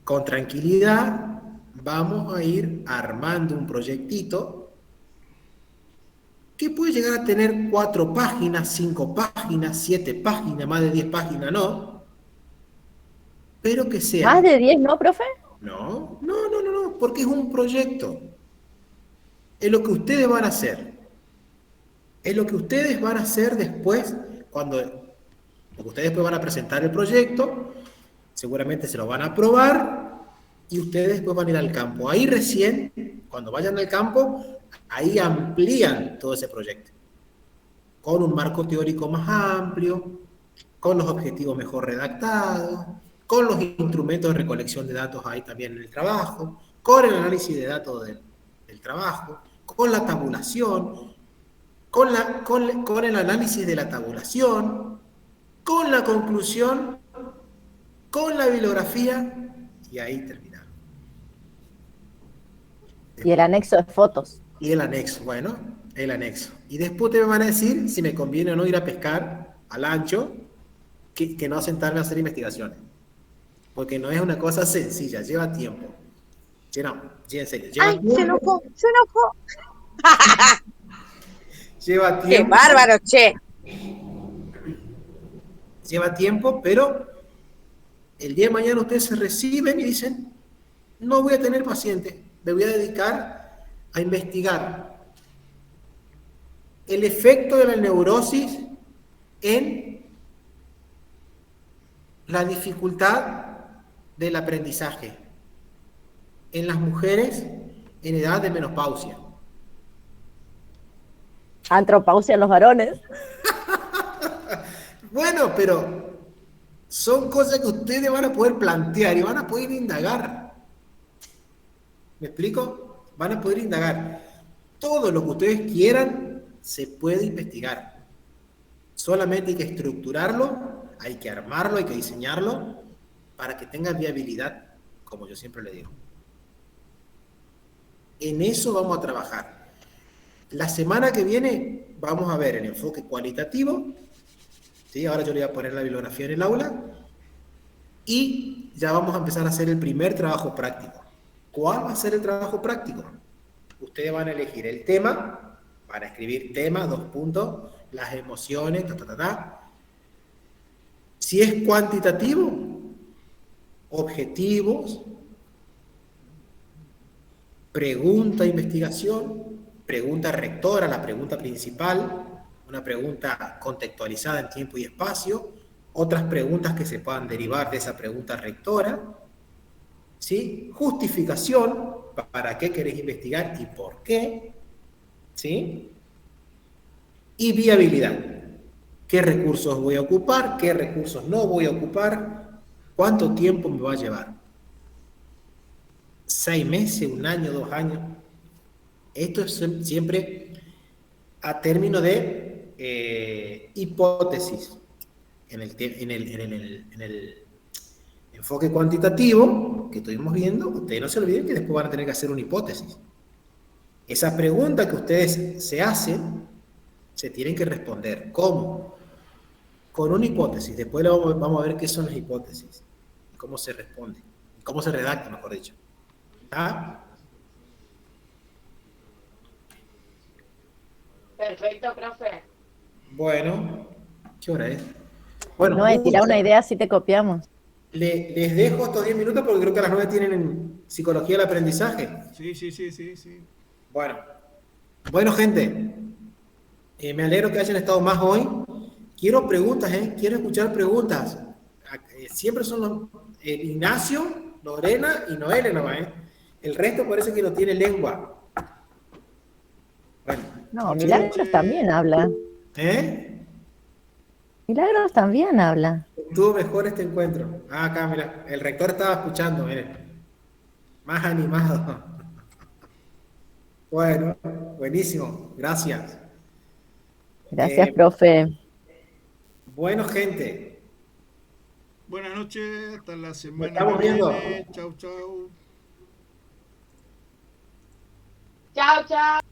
Con tranquilidad vamos a ir armando un proyectito que puede llegar a tener 4 páginas, 5 páginas, 7 páginas, más de 10 páginas, no. Pero que sea... ¿Más de 10 no, profe? No, porque es un proyecto. Es lo que ustedes van a hacer. Es lo que ustedes van a hacer después, porque ustedes después van a presentar el proyecto, seguramente se lo van a aprobar, y ustedes después van a ir al campo. Ahí recién, cuando vayan al campo, ahí amplían todo ese proyecto. Con un marco teórico más amplio, con los objetivos mejor redactados, con los instrumentos de recolección de datos ahí también en el trabajo, con el análisis de datos del trabajo, con la tabulación, con el análisis de la tabulación, con la conclusión, con la bibliografía, y ahí terminamos. Y el anexo de fotos. Y el anexo, bueno, el anexo. Y después te van a decir si me conviene o no ir a pescar al ancho, que no sentarme a hacer investigaciones. Porque no es una cosa sencilla, lleva tiempo. En serio, lleva tiempo. Se enojó. Lleva tiempo. ¡Qué bárbaro, che! Lleva tiempo, pero el día de mañana ustedes se reciben y dicen, no voy a tener paciente, me voy a dedicar a investigar el efecto de la neurosis en la dificultad del aprendizaje en las mujeres en edad de menopausia. Antropausia en los varones. Bueno, pero son cosas que ustedes van a poder plantear y van a poder indagar. ¿Me explico? Van a poder indagar. Todo lo que ustedes quieran se puede investigar. Solamente hay que estructurarlo, hay que armarlo, hay que diseñarlo para que tenga viabilidad, como yo siempre le digo. En eso vamos a trabajar. La semana que viene vamos a ver el enfoque cualitativo, ¿sí? Ahora yo le voy a poner la bibliografía en el aula, y ya vamos a empezar a hacer el primer trabajo práctico. ¿Cuál va a ser el trabajo práctico? Ustedes van a elegir el tema, van a escribir tema, 2 puntos, las emociones, Si es cuantitativo, objetivos, pregunta investigación, pregunta rectora, la pregunta principal, una pregunta contextualizada en tiempo y espacio, otras preguntas que se puedan derivar de esa pregunta rectora, ¿sí? Justificación, para qué querés investigar y por qué, ¿sí? Y viabilidad. ¿Qué recursos voy a ocupar? ¿Qué recursos no voy a ocupar? ¿Cuánto tiempo me va a llevar? 6 meses, 1 año, 2 años. Esto es siempre a término de hipótesis. En el enfoque cuantitativo que estuvimos viendo, ustedes no se olviden que después van a tener que hacer una hipótesis. Esa pregunta que ustedes se hacen, se tienen que responder. ¿Cómo? Con una hipótesis. Después vamos a ver qué son las hipótesis, cómo se responde, cómo se redacta, mejor dicho. ¿Ah? Perfecto, profe. Bueno, ¿qué hora es? Bueno, No, hay tirar una idea si te copiamos. les dejo estos 10 minutos porque creo que a las 9 tienen en psicología del aprendizaje. Sí. Bueno, gente, me alegro que hayan estado más hoy. Quiero preguntas, quiero escuchar preguntas. Siempre son los Ignacio, Lorena y Noelia nomás, El resto parece que no tiene lengua. Bueno. No, Milagros también habla. Milagros también habla. Estuvo mejor este encuentro. Acá, mira, el rector estaba escuchando, miren. Más animado. Bueno, buenísimo. Gracias. Gracias, profe. Bueno, gente. Buenas noches, hasta la semana estamos que viendo. viene. Chau. Chao, chao.